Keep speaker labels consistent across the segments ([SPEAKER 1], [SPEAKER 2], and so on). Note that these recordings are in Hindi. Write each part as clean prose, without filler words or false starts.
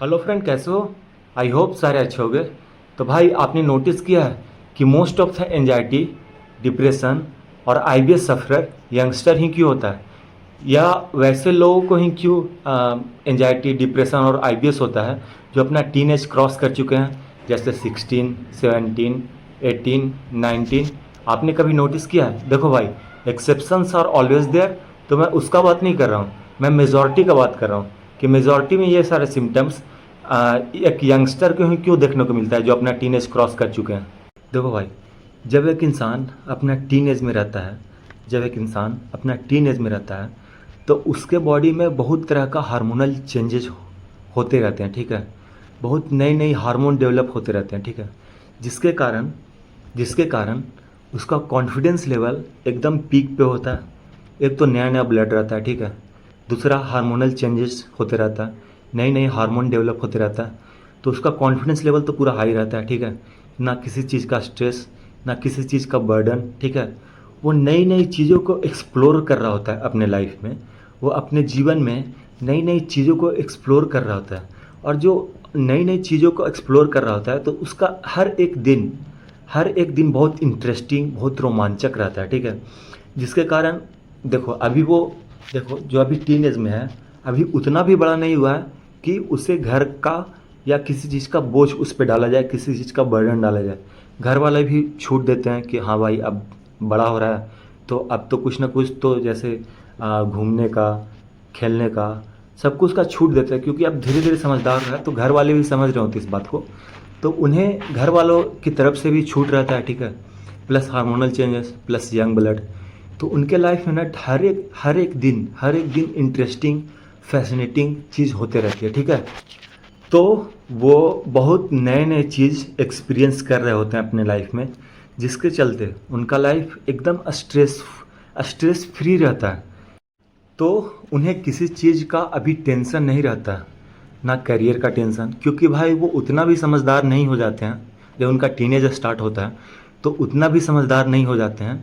[SPEAKER 1] हेलो फ्रेंड, कैसे हो? आई होप सारे अच्छे होंगे। तो भाई, आपने नोटिस किया है कि most of the anxiety, depression और आईबीएस सफरर यंगस्टर ही क्यों होता है, या वैसे लोगों को ही क्यों एंजाइटी, डिप्रेशन और आईबीएस होता है जो अपना टीन एज क्रॉस कर चुके हैं, जैसे 16, 17, 18, 19। आपने कभी नोटिस किया है? देखो भाई, एक्सेप्शंस आर ऑलवेज देयर। तो मैं उसका बात नहीं कर रहा हूँ, मैं मेजॉरिटी का बात कर रहा हूँ कि मेजॉरिटी में ये सारे सिम्टम्स एक यंगस्टर को ही क्यों देखने को मिलता है जो अपना टीनेज क्रॉस कर चुके हैं। देखो भाई, जब एक इंसान अपना टीनेज में रहता है जब एक इंसान अपना टीनेज में रहता है तो उसके बॉडी में बहुत तरह का हार्मोनल चेंजेस होते रहते हैं, ठीक है। बहुत नई नई हार्मोन डेवलप होते रहते हैं, ठीक है। जिसके कारण जिसके कारण उसका कॉन्फिडेंस लेवल एकदम पीक पे होता है। एक तो नया नया ब्लड रहता है, ठीक है। दूसरा, हार्मोनल चेंजेस होते रहता है, नई नई हार्मोन डेवलप होते रहता है, तो उसका कॉन्फिडेंस लेवल तो पूरा हाई रहता है, ठीक है। ना किसी चीज़ का स्ट्रेस, ना किसी चीज़ का बर्डन, ठीक है। वो नई नई चीज़ों को एक्सप्लोर कर रहा होता है अपने लाइफ में। वो अपने जीवन में नई नई चीज़ों को एक्सप्लोर कर रहा होता है। और जो नई नई चीज़ों को एक्सप्लोर कर रहा होता है तो उसका हर एक दिन बहुत इंटरेस्टिंग, बहुत रोमांचक रहता है, ठीक है। जिसके कारण देखो, जो अभी टीनेज में है, अभी उतना भी बड़ा नहीं हुआ है कि उसे घर का या किसी चीज़ का बोझ उस पे डाला जाए, किसी चीज़ का बर्डन डाला जाए। घर वाले भी छूट देते हैं कि हाँ भाई, अब बड़ा हो रहा है तो अब तो कुछ ना कुछ तो, जैसे घूमने का, खेलने का, सब कुछ का छूट देते हैं, क्योंकि अब धीरे धीरे समझदार है तो घर वाले भी समझ रहे होते हैं इस बात को। तो उन्हें घर वालों की तरफ से भी छूट रहता है, ठीक है। Plus hormonal changes, plus young blood. तो उनके लाइफ में ना हर एक दिन इंटरेस्टिंग, फैसिनेटिंग चीज़ होते रहती है, ठीक है। तो वो बहुत नए नए चीज़ एक्सपीरियंस कर रहे होते हैं अपने लाइफ में, जिसके चलते उनका लाइफ एकदम स्ट्रेस फ्री रहता है। तो उन्हें किसी चीज़ का अभी टेंशन नहीं रहता, ना करियर का टेंशन, क्योंकि भाई वो उतना भी समझदार नहीं हो जाते हैं। जब उनका टीनेज स्टार्ट होता है तो उतना भी समझदार नहीं हो जाते हैं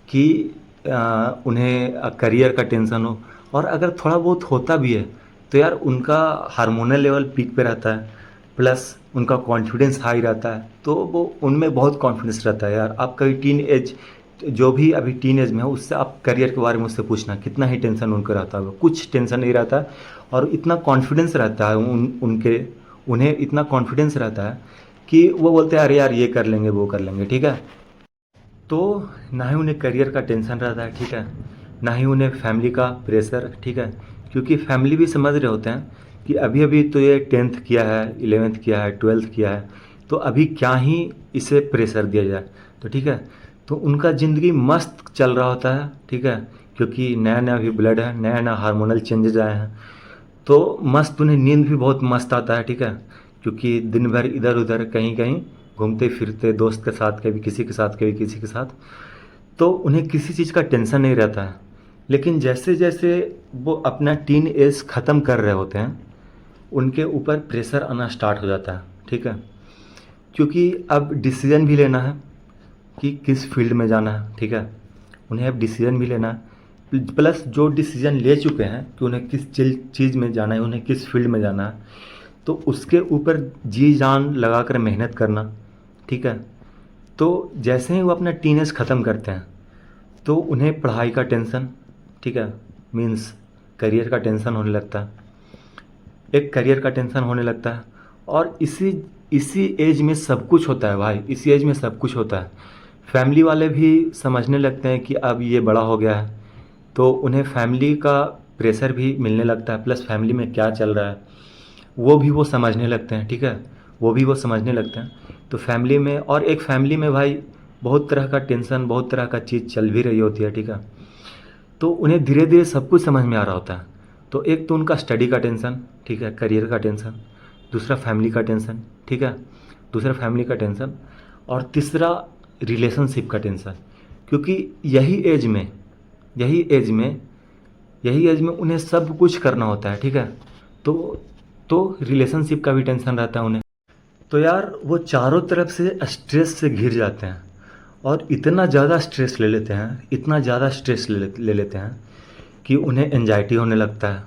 [SPEAKER 1] कि उन्हें करियर का टेंशन हो। और अगर थोड़ा बहुत होता भी है तो यार, उनका हार्मोनल लेवल पीक पे रहता है, प्लस उनका कॉन्फिडेंस हाई रहता है, तो वो उनमें बहुत कॉन्फिडेंस रहता है। यार, आप कभी टीन एज जो भी अभी टीन एज में है उससे आप करियर के बारे में उससे पूछना, कितना ही टेंशन उनको रहता होगा। कुछ टेंशन नहीं रहता है, और इतना कॉन्फिडेंस रहता है उन्हें इतना कॉन्फिडेंस रहता है कि वो बोलते हैं अरे यार, ये कर लेंगे, वो कर लेंगे, ठीक है। तो ना ही उन्हें करियर का टेंशन रहता है, ठीक है, ना ही उन्हें फैमिली का प्रेशर, ठीक है। क्योंकि फैमिली भी समझ रहे होते हैं कि अभी अभी तो ये 10th किया है, 11th किया है, 12th किया है, तो अभी क्या ही इसे प्रेशर दिया जाए, तो ठीक है। तो उनका ज़िंदगी मस्त चल रहा होता है, ठीक है, क्योंकि नया नया भी ब्लड है, नया नया हार्मोनल चेंजेज आए हैं। तो मस्त उन्हें नींद भी बहुत मस्त आता है, ठीक है, क्योंकि दिन भर इधर उधर कहीं कहीं घूमते फिरते, दोस्त के साथ, कभी किसी के साथ, कभी किसी के साथ, तो उन्हें किसी चीज़ का टेंशन नहीं रहता है। लेकिन जैसे जैसे वो अपना टीन एज ख़त्म कर रहे होते हैं, उनके ऊपर प्रेशर आना स्टार्ट हो जाता है, ठीक है। क्योंकि अब डिसीज़न भी लेना है कि किस फील्ड में जाना है, ठीक है। उन्हें अब डिसीज़न भी लेना है, प्लस जो डिसीज़न ले चुके हैं कि उन्हें किस चीज़ में जाना है, उन्हें किस फील्ड में जाना है, तो उसके ऊपर जी जान लगा कर मेहनत करना, ठीक है। तो जैसे ही वो अपना टीनेज ख़त्म करते हैं तो उन्हें पढ़ाई का टेंशन, ठीक है, मीन्स करियर का टेंशन होने लगता है। एक करियर का टेंशन होने लगता है, और इसी इसी एज में सब कुछ होता है भाई, इसी एज में सब कुछ होता है। फैमिली वाले भी समझने लगते हैं कि अब ये बड़ा हो गया है, तो उन्हें फैमिली का प्रेशर भी मिलने लगता है, प्लस फैमिली में क्या चल रहा है वो भी वो समझने लगते हैं, ठीक है। वो भी वो समझने लगते हैं। तो फैमिली में, और एक फैमिली में भाई बहुत तरह का टेंशन, बहुत तरह का चीज़ चल भी रही होती है, ठीक है। तो उन्हें धीरे धीरे सब कुछ समझ में आ रहा होता है। तो एक तो उनका स्टडी का टेंशन, ठीक है, करियर का टेंशन, दूसरा फैमिली का टेंशन, ठीक है, दूसरा फैमिली का टेंशन, और तीसरा रिलेशनशिप का टेंशन। क्योंकि यही एज में यही एज में उन्हें सब कुछ करना होता है, ठीक है। तो तो रिलेशनशिप का भी टेंशन रहता है उन्हें। तो यार, वो चारों तरफ से स्ट्रेस से घिर जाते हैं, और इतना ज़्यादा स्ट्रेस ले लेते हैं, इतना ज़्यादा स्ट्रेस ले लेते हैं कि उन्हें एंजाइटी होने लगता है,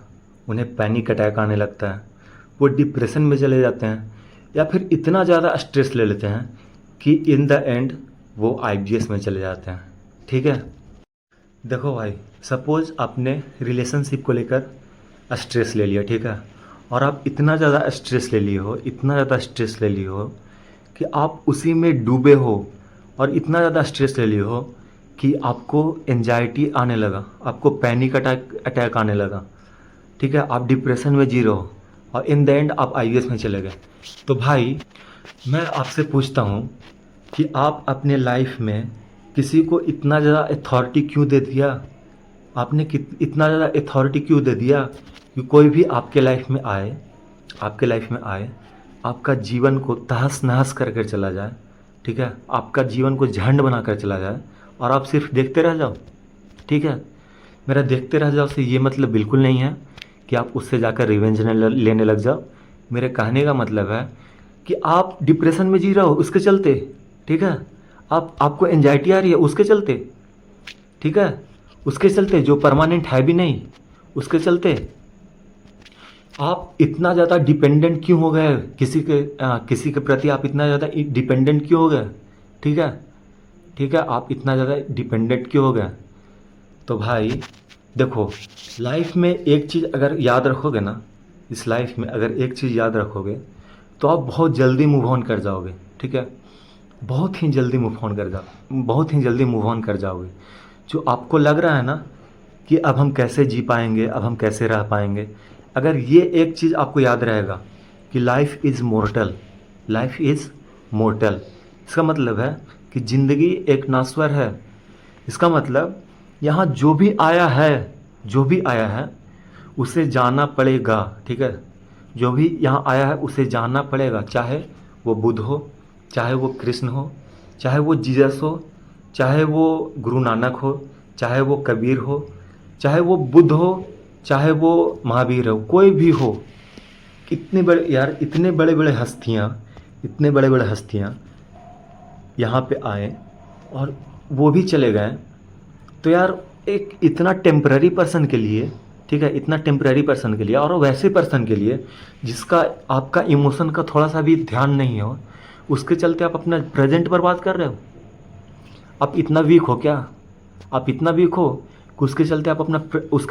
[SPEAKER 1] उन्हें पैनिक अटैक आने लगता है, वो डिप्रेशन में चले जाते हैं, या फिर इतना ज़्यादा स्ट्रेस ले लेते हैं कि इन द एंड वो आईबीएस में चले जाते हैं। ठीक है, देखो भाई, सपोज़ आपने रिलेशनशिप को लेकर स्ट्रेस ले लिया, ठीक है, और आप इतना ज़्यादा स्ट्रेस ले लिए हो, इतना ज़्यादा स्ट्रेस ले लिए हो कि आप उसी में डूबे हो, और इतना ज़्यादा स्ट्रेस ले लिए हो कि आपको एंजाइटी आने लगा, आपको पैनिक अटैक आने लगा। ठीक है, आप डिप्रेशन में जी रहे हो और इन द एंड आप आईबीएस में चले गए। तो भाई मैं आपसे पूछता हूँ कि आप अपने लाइफ में किसी को इतना ज़्यादा अथॉरिटी क्यों दे दिया? आपने इतना ज़्यादा अथॉरिटी क्यों दे दिया कि कोई भी आपके लाइफ में आए, आपके लाइफ में आए, आपका जीवन को तहस नहस कर कर चला जाए, ठीक है, आपका जीवन को झंड बना कर चला जाए, और आप सिर्फ देखते रह जाओ। ठीक है, मेरा देखते रह जाओ से ये मतलब बिल्कुल नहीं है कि आप उससे जाकर रिवेंज लेने लग जाओ। मेरे कहने का मतलब है कि आप डिप्रेशन में जी रहे हो उसके चलते, ठीक है, आपको एंजाइटी आ रही है उसके चलते, ठीक है, उसके चलते जो परमानेंट है भी नहीं, उसके चलते आप इतना ज़्यादा डिपेंडेंट क्यों हो गए किसी के प्रति? आप इतना ज़्यादा डिपेंडेंट क्यों हो गए? ठीक है, ठीक है, आप इतना ज़्यादा डिपेंडेंट क्यों हो गए? तो भाई देखो, लाइफ में एक चीज़ अगर याद रखोगे ना, इस लाइफ में अगर एक चीज़ याद रखोगे तो आप बहुत जल्दी मूव ऑन कर जाओगे। ठीक है, बहुत ही जल्दी मूव ऑन कर जाओ, बहुत ही जल्दी मूव ऑन कर जाओगे। जो आपको लग रहा है ना कि अब हम कैसे जी पाएंगे, अब हम कैसे रह पाएंगे, अगर ये एक चीज़ आपको याद रहेगा कि life is mortar, life is mortar, इसका मतलब है कि ज़िंदगी एक नाश्वर है। इसका मतलब यहाँ जो भी आया है, जो भी आया है उसे जाना पड़ेगा। ठीक है, जो भी यहाँ आया है उसे जानना पड़ेगा, चाहे वो बुद्ध हो, चाहे वो कृष्ण हो, चाहे वो जीसस हो, चाहे वो गुरु नानक हो, चाहे वो कबीर हो, चाहे वो बुद्ध हो, चाहे वो महावीर हो, कोई भी हो। इतने बड़े यार, इतने बड़े बड़े हस्तियाँ, इतने बड़े बड़े हस्तियाँ यहाँ पे आए और वो भी चले गए। तो यार एक इतना टेम्पररी पर्सन के लिए, ठीक है, इतना टेम्पररी पर्सन के लिए, और वैसे पर्सन के लिए जिसका आपका इमोशन का थोड़ा सा भी ध्यान नहीं हो, उसके चलते आप अपना प्रेजेंट बर्बाद कर रहे हो। आप इतना वीक हो क्या? आप इतना वीक हो कि उसके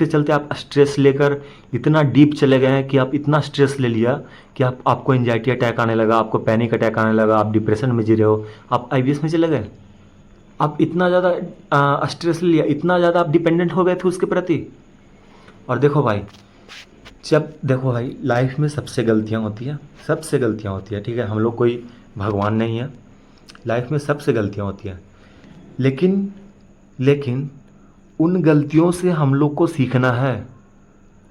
[SPEAKER 1] चलते आप स्ट्रेस लेकर इतना डीप चले गए हैं कि आप इतना स्ट्रेस ले लिया कि आपको एंजाइटी अटैक आने लगा, आपको पैनिक अटैक आने लगा, आप डिप्रेशन में जी रहे हो, आप आईबीएस में चले गए। आप इतना ज़्यादा स्ट्रेस ले लिया, इतना ज़्यादा आप डिपेंडेंट हो गए थे उसके प्रति। और देखो भाई, लाइफ में सबसे गलतियाँ होती हैं, सबसे गलतियाँ होती है, ठीक है, हम लोग कोई भगवान नहीं है, लाइफ में सबसे गलतियाँ होती हैं, लेकिन उन गलतियों से हम लोग को सीखना है।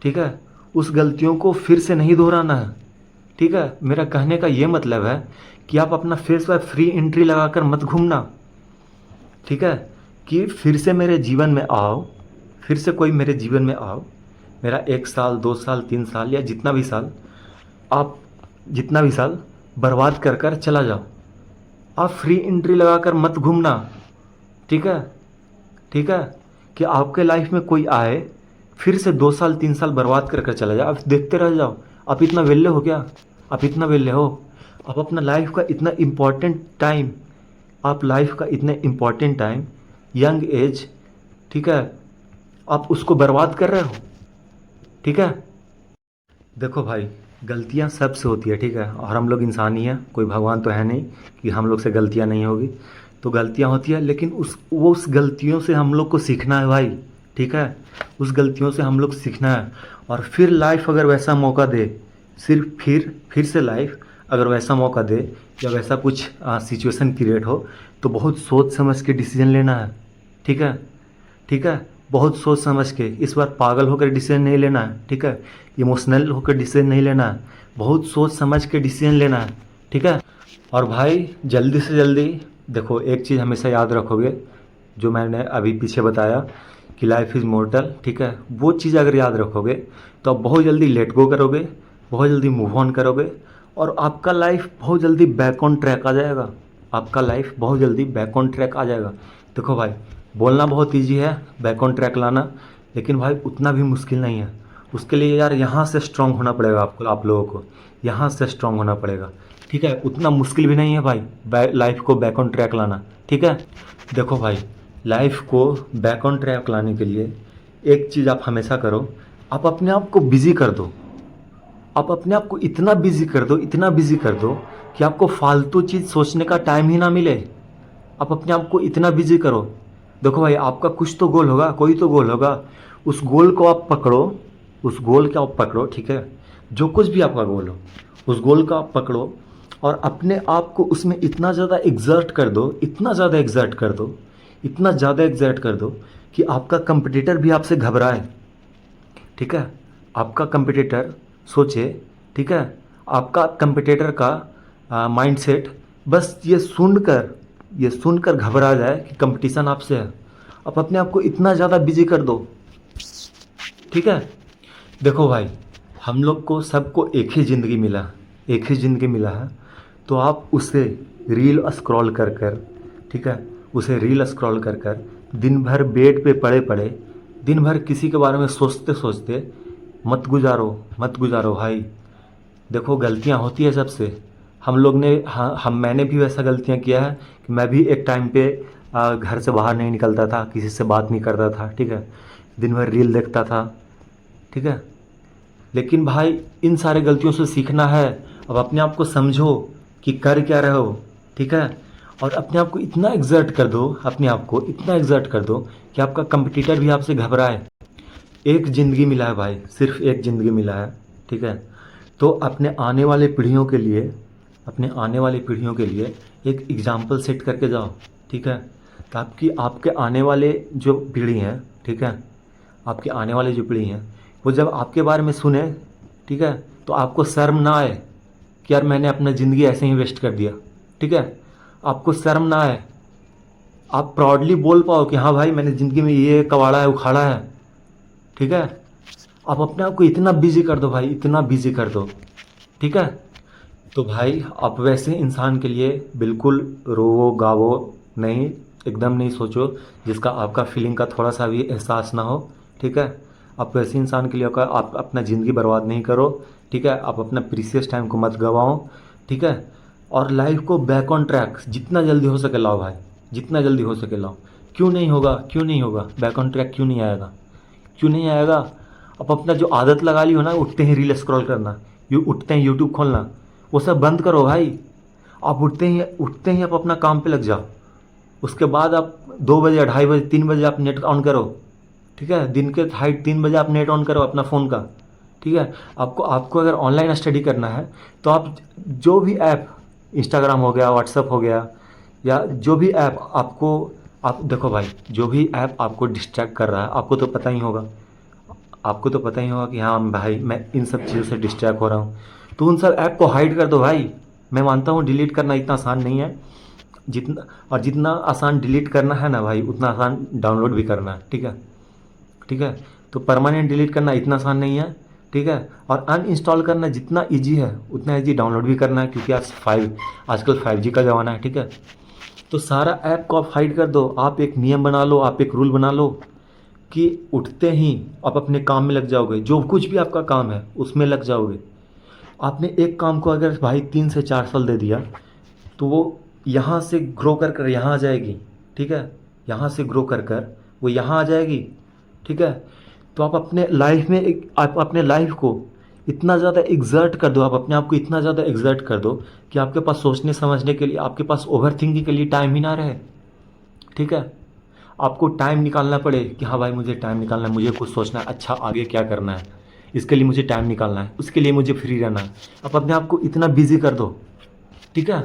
[SPEAKER 1] ठीक है, उस गलतियों को फिर से नहीं दोहराना है। ठीक है, मेरा कहने का ये मतलब है कि आप अपना फेस पर फ्री एंट्री लगाकर मत घूमना। ठीक है, कि फिर से मेरे जीवन में आओ, फिर से कोई मेरे जीवन में आओ, मेरा 1 साल 2 साल 3 साल या जितना भी साल बर्बाद कर कर चला जाओ। आप फ्री एंट्री लगाकर मत घूमना। ठीक है, ठीक है, कि आपके लाइफ में कोई आए, फिर से 2 साल 3 साल बर्बाद कर कर चला जाए, आप देखते रह जाओ। आप इतना वेले हो क्या? आप इतना वेले हो? आप अपना लाइफ का इतना इम्पॉर्टेंट टाइम, यंग एज, ठीक है, आप उसको बर्बाद कर रहे हो। ठीक है, देखो भाई, गलतियां सबसे होती है, ठीक है, और हम लोग इंसान ही हैं, कोई भगवान तो है नहीं कि हम लोग से गलतियां नहीं होगी। तो गलतियां होती है, लेकिन उस गलतियों से हम लोग को सीखना है भाई। ठीक है, उस गलतियों से हम लोग सीखना है, और फिर लाइफ अगर वैसा मौका दे, फिर से लाइफ अगर वैसा मौका दे या वैसा कुछ सिचुएशन क्रिएट हो, तो बहुत सोच समझ के डिसीजन लेना है। ठीक है, ठीक है, बहुत सोच समझ के, इस बार पागल होकर डिसीजन नहीं लेना है। ठीक है, इमोशनल होकर डिसीजन नहीं लेना है, बहुत सोच समझ के डिसीजन लेना है। ठीक है, और भाई जल्दी से जल्दी देखो, एक चीज़ हमेशा याद रखोगे, जो मैंने अभी पीछे बताया कि लाइफ इज़ मोर्टल। ठीक है, वो चीज़ अगर याद रखोगे तो आप बहुत जल्दी लेट गो करोगे, बहुत जल्दी मूव ऑन करोगे, और आपका लाइफ बहुत जल्दी बैक ऑन ट्रैक आ जाएगा। आपका लाइफ बहुत जल्दी बैक ऑन ट्रैक आ जाएगा। देखो भाई, बोलना बहुत ईजी है बैक ऑन ट्रैक लाना, लेकिन भाई उतना भी मुश्किल नहीं है, उसके लिए यार यहाँ से स्ट्रांग होना पड़ेगा आपको, आप लोगों को यहाँ से स्ट्रांग होना पड़ेगा। ठीक है, उतना मुश्किल भी नहीं है भाई लाइफ को बैक ऑन ट्रैक लाना। ठीक है, देखो भाई, लाइफ को बैक ऑन ट्रैक लाने के लिए एक चीज़ आप हमेशा करो, आप अपने आप को बिजी कर दो। आप अपने आप को इतना बिजी कर दो, इतना बिजी कर दो कि आपको फालतू चीज़ सोचने का टाइम ही ना मिले। आप अपने आप को इतना बिजी करो। देखो भाई, आपका कुछ तो गोल होगा, कोई तो गोल होगा, उस गोल को आप पकड़ो, उस गोल को आप पकड़ो। ठीक है, जो कुछ भी आपका गोल हो, उस गोल को आप पकड़ो और अपने आप को उसमें इतना ज़्यादा एग्जर्ट कर दो, इतना ज़्यादा एग्जर्ट कर दो, इतना ज़्यादा एग्जर्ट कर दो कि आपका कंपटीटर भी आपसे घबराए। ठीक है, आपका कंपटीटर सोचे, ठीक है, आपका कंपटीटर का माइंडसेट बस ये सुनकर घबरा जाए कि कंपटीशन आपसे है। आप अपने आप को इतना ज़्यादा बिजी कर दो। ठीक है, देखो भाई, हम लोग को सबको एक ही ज़िंदगी मिला, एक ही ज़िंदगी मिला है, तो आप उसे रील स्क्रॉल कर कर, ठीक है, उसे रील स्क्रॉल कर कर दिन भर बेड पे पड़े पड़े, दिन भर किसी के बारे में सोचते सोचते मत गुजारो भाई। देखो, गलतियां होती है सबसे, हम लोग ने, हाँ, मैंने भी वैसा गलतियां किया है कि मैं भी एक टाइम पे घर से बाहर नहीं निकलता था, किसी से बात नहीं करता था। ठीक है, दिन भर रील देखता था। ठीक है, लेकिन भाई इन सारे गलतियों से सीखना है। अब अपने आप को समझो कि कर क्या रहे हो। ठीक है, और अपने आप को इतना एग्जर्ट कर दो, अपने आप को इतना एग्जर्ट कर दो कि आपका कंपटीटर भी आपसे घबराए। एक ज़िंदगी मिला है भाई, सिर्फ एक ज़िंदगी मिला है। ठीक है, तो अपने आने वाले पीढ़ियों के लिए, अपने आने वाली पीढ़ियों के लिए एक एग्जाम्पल सेट करके जाओ। ठीक है, ताकि आपके आने वाले जो पीढ़ी हैं, ठीक है, आपके आने वाले जो पीढ़ी हैं, वो जब आपके बारे में सुने, ठीक है, तो आपको शर्म ना आए कि यार मैंने अपना ज़िंदगी ऐसे ही वेस्ट कर दिया। ठीक है, आपको शर्म ना आए, आप प्राउडली बोल पाओ कि हाँ भाई, मैंने ज़िंदगी में ये कबाड़ा है, उखाड़ा है। ठीक है, आप अपने आप को इतना बिजी कर दो भाई, इतना बिजी कर दो। ठीक है, तो भाई आप वैसे इंसान के लिए बिल्कुल रोवो गावो नहीं, एकदम नहीं सोचो जिसका आपका फीलिंग का थोड़ा सा भी एहसास ना हो। ठीक है, आप वैसे इंसान के लिए आप अपना ज़िंदगी बर्बाद नहीं करो। ठीक है, आप अपना प्रीसियस टाइम को मत गवाओ। ठीक है, और लाइफ को बैक ऑन ट्रैक जितना जल्दी हो सके लाओ भाई, जितना जल्दी हो सके लाओ। क्यों नहीं होगा, क्यों नहीं होगा बैक ऑन ट्रैक, क्यों नहीं आएगा, क्यों नहीं आएगा। आप अपना जो आदत लगा ली हो ना, उठते ही रील स्क्रॉल करना, उठते ही यूट्यूब खोलना, वो सब बंद करो भाई। आप उठते ही आप अपना काम पे लग जाओ। उसके बाद आप 2 बजे, 2:30 बजे, 3 बजे आप नेट ऑन करो। ठीक है, दिन के हाइट 3 बजे आप नेट ऑन करो अपना फ़ोन का। ठीक है, आपको अगर ऑनलाइन स्टडी करना है तो आप जो भी ऐप, इंस्टाग्राम हो गया, व्हाट्सअप हो गया, या जो भी ऐप आपको, आप देखो भाई, जो भी ऐप आपको डिस्ट्रैक्ट कर रहा है, आपको तो पता ही होगा, आपको तो पता ही होगा कि हाँ भाई मैं इन सब चीज़ों से डिस्ट्रैक्ट हो रहा हूँ, तो उन सब ऐप को हाइड कर दो भाई। मैं मानता हूँ डिलीट करना इतना आसान नहीं है, जितना आसान डिलीट करना है ना भाई, उतना आसान डाउनलोड भी करना है। ठीक है, ठीक है, तो परमानेंट डिलीट करना इतना आसान नहीं है। ठीक है, और अनइंस्टॉल करना जितना ईजी है उतना ईजी डाउनलोड भी करना है, क्योंकि आजकल 5G का ज़माना है। ठीक है, तो सारा ऐप को आप हाइड कर दो। आप एक नियम बना लो, आप एक रूल बना लो कि उठते ही आप अपने काम में लग जाओगे, जो कुछ भी आपका काम है उसमें लग जाओगे। आपने एक काम को अगर भाई 3 से 4 साल दे दिया, तो वो यहाँ से ग्रो कर कर यहाँ आ जाएगी। ठीक है, यहाँ से ग्रो कर कर वो यहाँ आ जाएगी। ठीक है, तो आप अपने लाइफ में आप अपने लाइफ को इतना ज़्यादा एग्जर्ट कर दो, आप अपने आप को इतना ज़्यादा एग्जर्ट कर दो कि आपके पास सोचने समझने के लिए, आपके पास ओवर थिंकिंग के लिए टाइम ही ना रहे। ठीक है, आपको टाइम निकालना पड़े कि हाँ भाई मुझे टाइम निकालना है, मुझे कुछ सोचना है, अच्छा आगे क्या करना है, इसके लिए मुझे टाइम निकालना है, उसके लिए मुझे फ्री रहना है। आप अपने आप को इतना बिजी कर दो। ठीक है,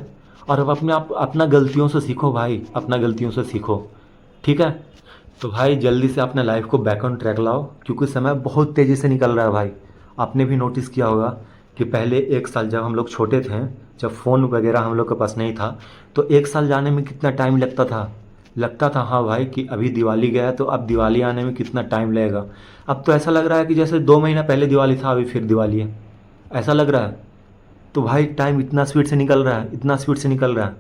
[SPEAKER 1] और अब अपना गलतियों से सीखो भाई, अपना गलतियों से सीखो। ठीक है, तो भाई जल्दी से अपने लाइफ को बैक ऑन ट्रैक लाओ, क्योंकि समय बहुत तेज़ी से निकल रहा है भाई। आपने भी नोटिस किया होगा कि पहले 1 साल जब हम लोग छोटे थे, जब फ़ोन वगैरह हम लोग के पास नहीं था, तो 1 साल जाने में कितना टाइम लगता था हाँ भाई कि अभी दिवाली गया तो अब दिवाली आने में कितना टाइम लगेगा। अब तो ऐसा लग रहा है कि जैसे 2 महीना पहले दिवाली था, अभी फिर दिवाली है, ऐसा लग रहा है। तो भाई टाइम इतना स्पीड से निकल रहा है, इतना स्पीड से निकल रहा है।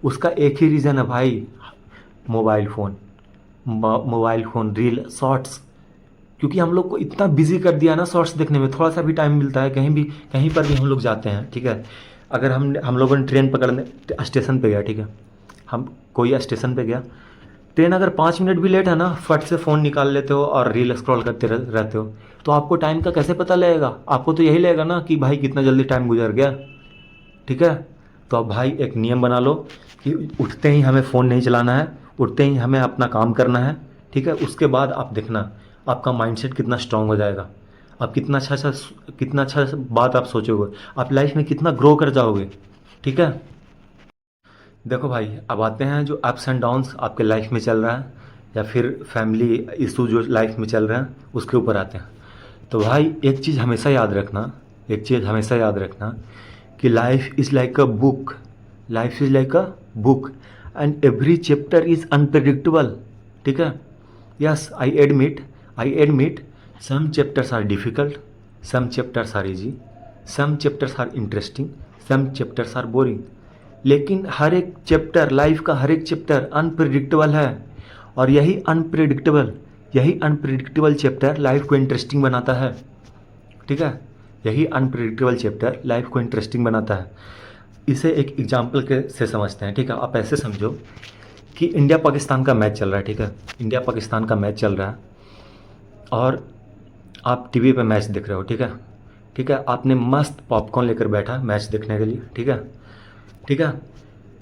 [SPEAKER 1] उसका एक ही रीज़न है भाई, मोबाइल फ़ोन, रील, शॉर्ट्स, क्योंकि हम लोग को इतना बिजी कर दिया ना शॉर्ट्स देखने में, थोड़ा सा भी टाइम मिलता है कहीं पर भी हम लोग जाते हैं, ठीक है। अगर हम लोगों ने ट्रेन पकड़ने स्टेशन पे गया, ठीक है, हम कोई स्टेशन पे गया, ट्रेन अगर 5 मिनट भी लेट है ना, फट से फ़ोन निकाल लेते हो और रील स्क्रॉल करते रहते हो। तो आपको टाइम का कैसे पता लगेगा? आपको तो यही लगेगा ना कि भाई कितना जल्दी टाइम गुजर गया, ठीक है। तो अब भाई एक नियम बना लो कि उठते ही हमें फ़ोन नहीं चलाना है, उठते ही हमें अपना काम करना है, ठीक है। उसके बाद आप देखना आपका माइंडसेट कितना स्ट्रांग हो जाएगा, आप कितना अच्छा बात आप सोचोगे, आप लाइफ में कितना ग्रो कर जाओगे, ठीक है। देखो भाई, अब आते हैं जो अप्स एंड डाउन्स आपके लाइफ में चल रहा है या फिर फैमिली इशू जो लाइफ में चल रहे हैं उसके ऊपर आते हैं। तो भाई एक चीज़ हमेशा याद रखना कि life is like a book, life is like a book and every chapter is unpredictable, ठीक है। Yes, I admit some chapters are difficult, some chapters are easy, some chapters are interesting, some chapters are boring, लेकिन हर एक चैप्टर, लाइफ का हर एक चैप्टर अनप्रिडिक्टेबल है। और यही अनप्रिडिक्टेबल चैप्टर लाइफ को इंटरेस्टिंग बनाता है, ठीक है। यही अनप्रिडिक्टेबल चैप्टर लाइफ को इंटरेस्टिंग बनाता है। इसे एक एग्जाम्पल के से समझते हैं, ठीक है। आप ऐसे समझो कि इंडिया पाकिस्तान का मैच चल रहा है, ठीक है। इंडिया पाकिस्तान का मैच चल रहा है और आप टीवी पे मैच देख रहे हो, ठीक है, ठीक है। आपने मस्त पॉपकॉर्न लेकर बैठा मैच देखने के लिए, ठीक है, ठीक है।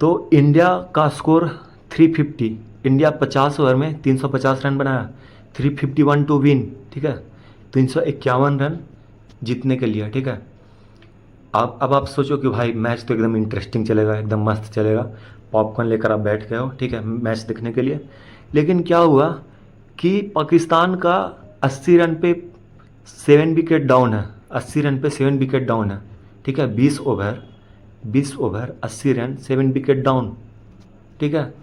[SPEAKER 1] तो इंडिया का स्कोर 350, इंडिया 50 ओवर में 350 रन बनाया, 351 टू विन, ठीक है, 351 रन जीतने के लिए, ठीक है। अब आप सोचो कि भाई मैच तो एकदम इंटरेस्टिंग चलेगा, एकदम मस्त चलेगा, पॉपकॉर्न लेकर आप बैठ गए हो, ठीक है, मैच देखने के लिए। लेकिन क्या हुआ कि पाकिस्तान का 80 रन पे 7 विकेट डाउन है, 80 रन पे 7 विकेट डाउन है, ठीक है। 20 ओवर 80 रन 7 विकेट डाउन, ठीक है।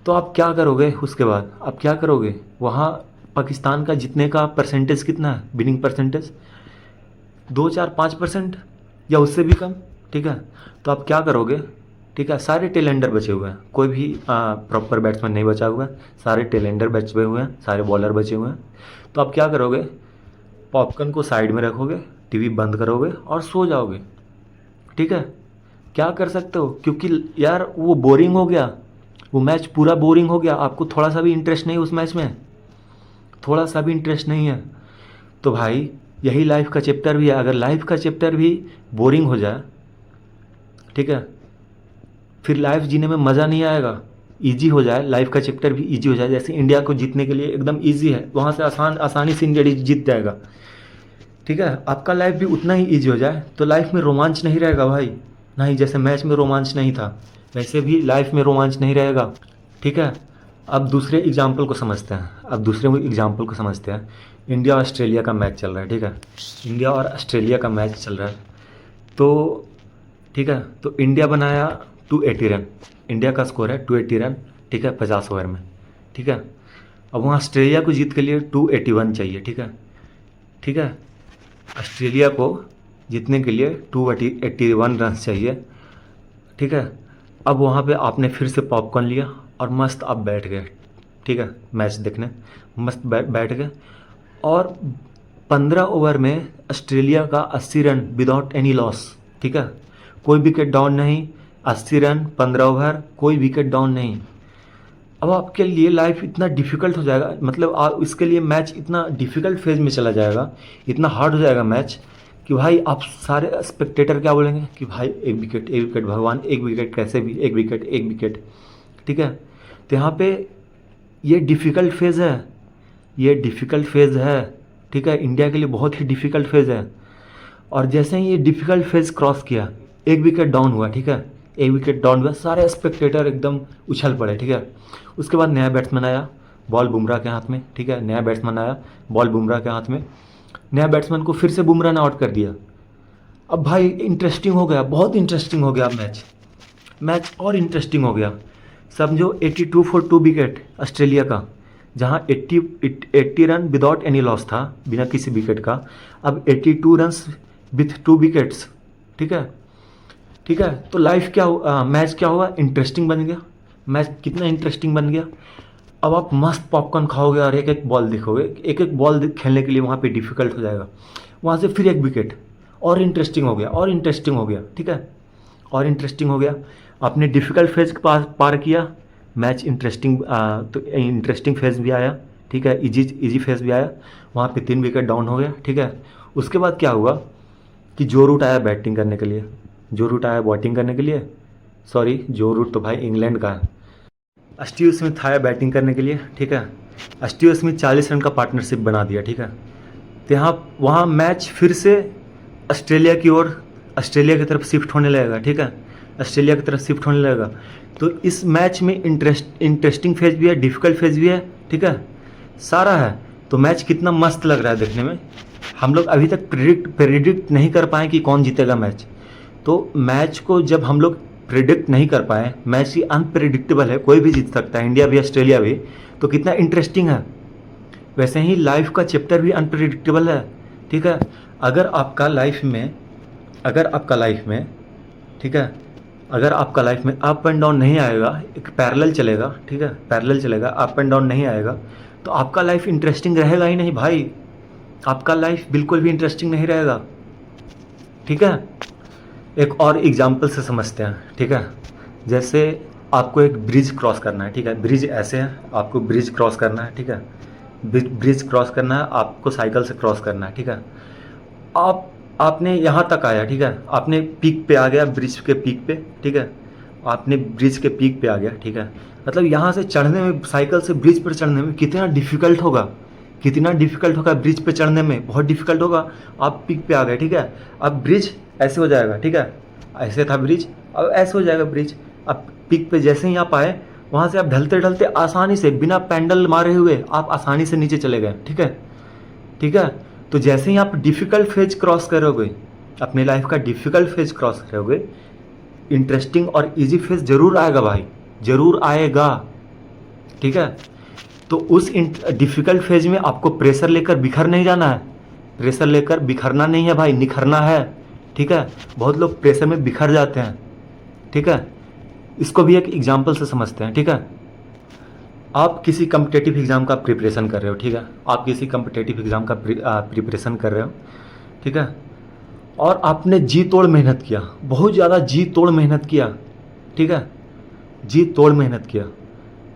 [SPEAKER 1] तो आप क्या करोगे उसके बाद? आप क्या करोगे? वहाँ पाकिस्तान का जीतने का परसेंटेज कितना है, विनिंग परसेंटेज? 2-4-5% या उससे भी कम, ठीक है। तो आप क्या करोगे? ठीक है, सारे टेलेंडर बचे हुए हैं, कोई भी प्रॉपर बैट्समैन नहीं बचा हुआ है, सारे टेलेंडर बचे हुए हैं, सारे बॉलर बचे हुए हैं। तो आप क्या करोगे? पॉपकॉर्न को साइड में रखोगे, टीवी बंद करोगे और सो जाओगे, ठीक है। क्या कर सकते हो? क्योंकि यार वो बोरिंग हो गया, वो मैच पूरा बोरिंग हो गया, आपको थोड़ा सा भी इंटरेस्ट नहीं उस मैच में, थोड़ा सा भी इंटरेस्ट नहीं है। तो भाई यही लाइफ का चैप्टर भी है, अगर लाइफ का चैप्टर भी बोरिंग हो जाए, ठीक है, फिर लाइफ जीने में मज़ा नहीं आएगा। इजी हो जाए, लाइफ का चैप्टर भी इजी हो जाए, जैसे इंडिया को जीतने के लिए एकदम इजी है, वहाँ से आसानी से इंडिया जीत जाएगा, ठीक है। आपका लाइफ भी उतना ही ईजी हो जाए तो लाइफ में रोमांच नहीं रहेगा भाई, नहीं, जैसे मैच में रोमांच नहीं था वैसे भी लाइफ में रोमांच नहीं रहेगा, ठीक है। अब दूसरे एग्जाम्पल को समझते हैं, इंडिया और ऑस्ट्रेलिया का मैच चल रहा है, ठीक है, इंडिया और ऑस्ट्रेलिया का मैच चल रहा है। तो ठीक है, तो इंडिया बनाया 280 रन, इंडिया का स्कोर है 280 रन, ठीक है, 50 ओवर में, ठीक है। अब वहाँ ऑस्ट्रेलिया को जीत के लिए 281 चाहिए, ठीक है, ठीक है। ऑस्ट्रेलिया को जीतने के लिए 281 रन चाहिए, ठीक है। अब वहाँ पे आपने फिर से पॉपकॉर्न लिया और मस्त आप बैठ गए, ठीक है, मैच देखने मस्त बैठ गए और 15 ओवर में ऑस्ट्रेलिया का 80 रन विदाउट एनी लॉस, ठीक है, कोई विकेट डाउन नहीं, 80 रन 15 ओवर, कोई विकेट डाउन नहीं। अब आपके लिए लाइफ इतना डिफ़िकल्ट हो जाएगा, मतलब इसके लिए मैच इतना डिफ़िकल्ट फेज में चला जाएगा, इतना हार्ड हो जाएगा मैच कि भाई आप सारे स्पेक्टेटर क्या बोलेंगे कि भाई एक विकेट भगवान, एक विकेट कैसे भी, एक विकेट, ठीक है। तो यहाँ पे ये डिफ़िकल्ट फेज़ है, ठीक है, इंडिया के लिए बहुत ही डिफ़िकल्ट फेज़ है। और जैसे ही ये डिफ़िकल्ट फेज़ क्रॉस किया, एक विकेट डाउन हुआ, ठीक है, एक विकेट डाउन हुआ, सारे स्पेक्टेटर एकदम उछल पड़े, ठीक है। उसके बाद नया बैट्समैन आया, बॉल बुमराह के हाथ में, ठीक है, नया बैट्समैन आया, बॉल बुमराह के हाथ में, नया बैट्समैन को फिर से बुमराह ने आउट कर दिया। अब भाई इंटरेस्टिंग हो गया, बहुत इंटरेस्टिंग हो गया मैच और इंटरेस्टिंग हो गया। समझो 82 फॉर 2 विकेट ऑस्ट्रेलिया का, जहाँ 80 रन विदाउट एनी लॉस था, बिना किसी विकेट का, अब 82 रन्स विथ 2 विकेट्स, ठीक है, ठीक है। तो मैच क्या हुआ? इंटरेस्टिंग बन गया, मैच कितना इंटरेस्टिंग बन गया। अब आप मस्त पॉपकॉर्न खाओगे और एक एक बॉल देखोगे, एक एक बॉल खेलने के लिए वहाँ पे डिफ़िकल्ट हो जाएगा। वहाँ से फिर एक विकेट, और इंटरेस्टिंग हो गया, और इंटरेस्टिंग हो गया, ठीक है, और इंटरेस्टिंग हो गया। आपने डिफ़िकल्ट फेज़ पार पार किया, मैच इंटरेस्टिंग, तो इंटरेस्टिंग फेज़ भी आया, ठीक है, इजी इजी फेज़ भी आया, वहाँ पे 3 विकेट डाउन हो गया, ठीक है। उसके बाद क्या हुआ कि जो रूट आया बैटिंग करने के लिए, जो रूट आया बैटिंग करने के लिए, सॉरी जो रूट तो भाई इंग्लैंड का है। स्टीव स्मिथ आया बैटिंग करने के लिए, ठीक है। स्टीव स्मिथ 40 रन का पार्टनरशिप बना दिया, ठीक है। तो यहाँ वहाँ मैच फिर से ऑस्ट्रेलिया की ओर, ऑस्ट्रेलिया की तरफ शिफ्ट होने लगेगा, ठीक है, ऑस्ट्रेलिया की तरफ शिफ्ट होने लगेगा। तो इस मैच में इंटरेस्टिंग फेज भी है, डिफ़िकल्ट फेज भी है, ठीक है, सारा है। तो मैच कितना मस्त लग रहा है देखने में। हम लोग अभी तक प्रिडिक्ट नहीं कर पाए कि कौन जीतेगा मैच। तो मैच को जब हम लोग प्रिडिक्ट नहीं कर पाए, मैच ही अनप्रिडिक्टेबल है, कोई भी जीत सकता है, इंडिया भी ऑस्ट्रेलिया भी, तो कितना इंटरेस्टिंग है। वैसे ही लाइफ का चैप्टर भी अनप्रिडिक्टेबल है, ठीक है। अगर आपका लाइफ में, अगर आपका लाइफ में, ठीक है, अगर आपका लाइफ में अप एंड डाउन नहीं आएगा, एक पैरेलल चलेगा, ठीक है, पैरेलल चलेगा, अप एंड डाउन नहीं आएगा, तो आपका लाइफ इंटरेस्टिंग रहेगा ही नहीं भाई। आपका लाइफ बिल्कुल भी इंटरेस्टिंग नहीं रहेगा, ठीक है। एक और एग्जाम्पल से समझते हैं, ठीक है। जैसे आपको एक ब्रिज क्रॉस करना है, ठीक है, ब्रिज ऐसे है, आपको ब्रिज क्रॉस करना है, ठीक है, ब्रिज क्रॉस करना है, आपको साइकिल से क्रॉस करना है, ठीक है। आपने यहाँ तक आया, ठीक है, आपने पीक पे आ गया, ब्रिज के पीक पे, ठीक है, आपने ब्रिज के पीक पे आ गया, ठीक है। मतलब यहाँ से चढ़ने में, साइकिल से ब्रिज पर चढ़ने में कितना डिफ़िकल्ट होगा, कितना डिफ़िकल्ट होगा ब्रिज पे चढ़ने में, बहुत डिफ़िकल्ट होगा। आप पीक पे आ गए, ठीक है, अब ब्रिज ऐसे हो जाएगा, ठीक है, ऐसे था ब्रिज, अब ऐसे हो जाएगा ब्रिज। अब पीक पे जैसे ही आप आए, वहाँ से आप ढलते ढलते आसानी से, बिना पैंडल मारे हुए आप आसानी से नीचे चले गए, ठीक है, ठीक है। तो जैसे ही आप डिफ़िकल्ट फेज क्रॉस करोगे, अपनी लाइफ का डिफ़िकल्ट फेज क्रॉस करोगे, इंटरेस्टिंग और इजी फेज ज़रूर आएगा भाई, ज़रूर आएगा, ठीक है। तो उस डिफ़िकल्ट फेज में आपको प्रेशर लेकर बिखर नहीं जाना है, प्रेशर लेकर बिखरना नहीं है भाई, निखरना है, ठीक है। बहुत लोग प्रेशर में बिखर जाते हैं, ठीक है। इसको भी एक एग्जाम्पल से समझते हैं, ठीक है। आप किसी कम्पिटेटिव एग्ज़ाम का प्रिपरेशन कर रहे हो, ठीक है, आप किसी कम्पिटेटिव एग्ज़ाम का प्रिपरेशन कर रहे हो, ठीक है, और आपने जी तोड़ मेहनत किया, बहुत ज़्यादा जी तोड़ मेहनत किया, ठीक है, जी तोड़ मेहनत किया,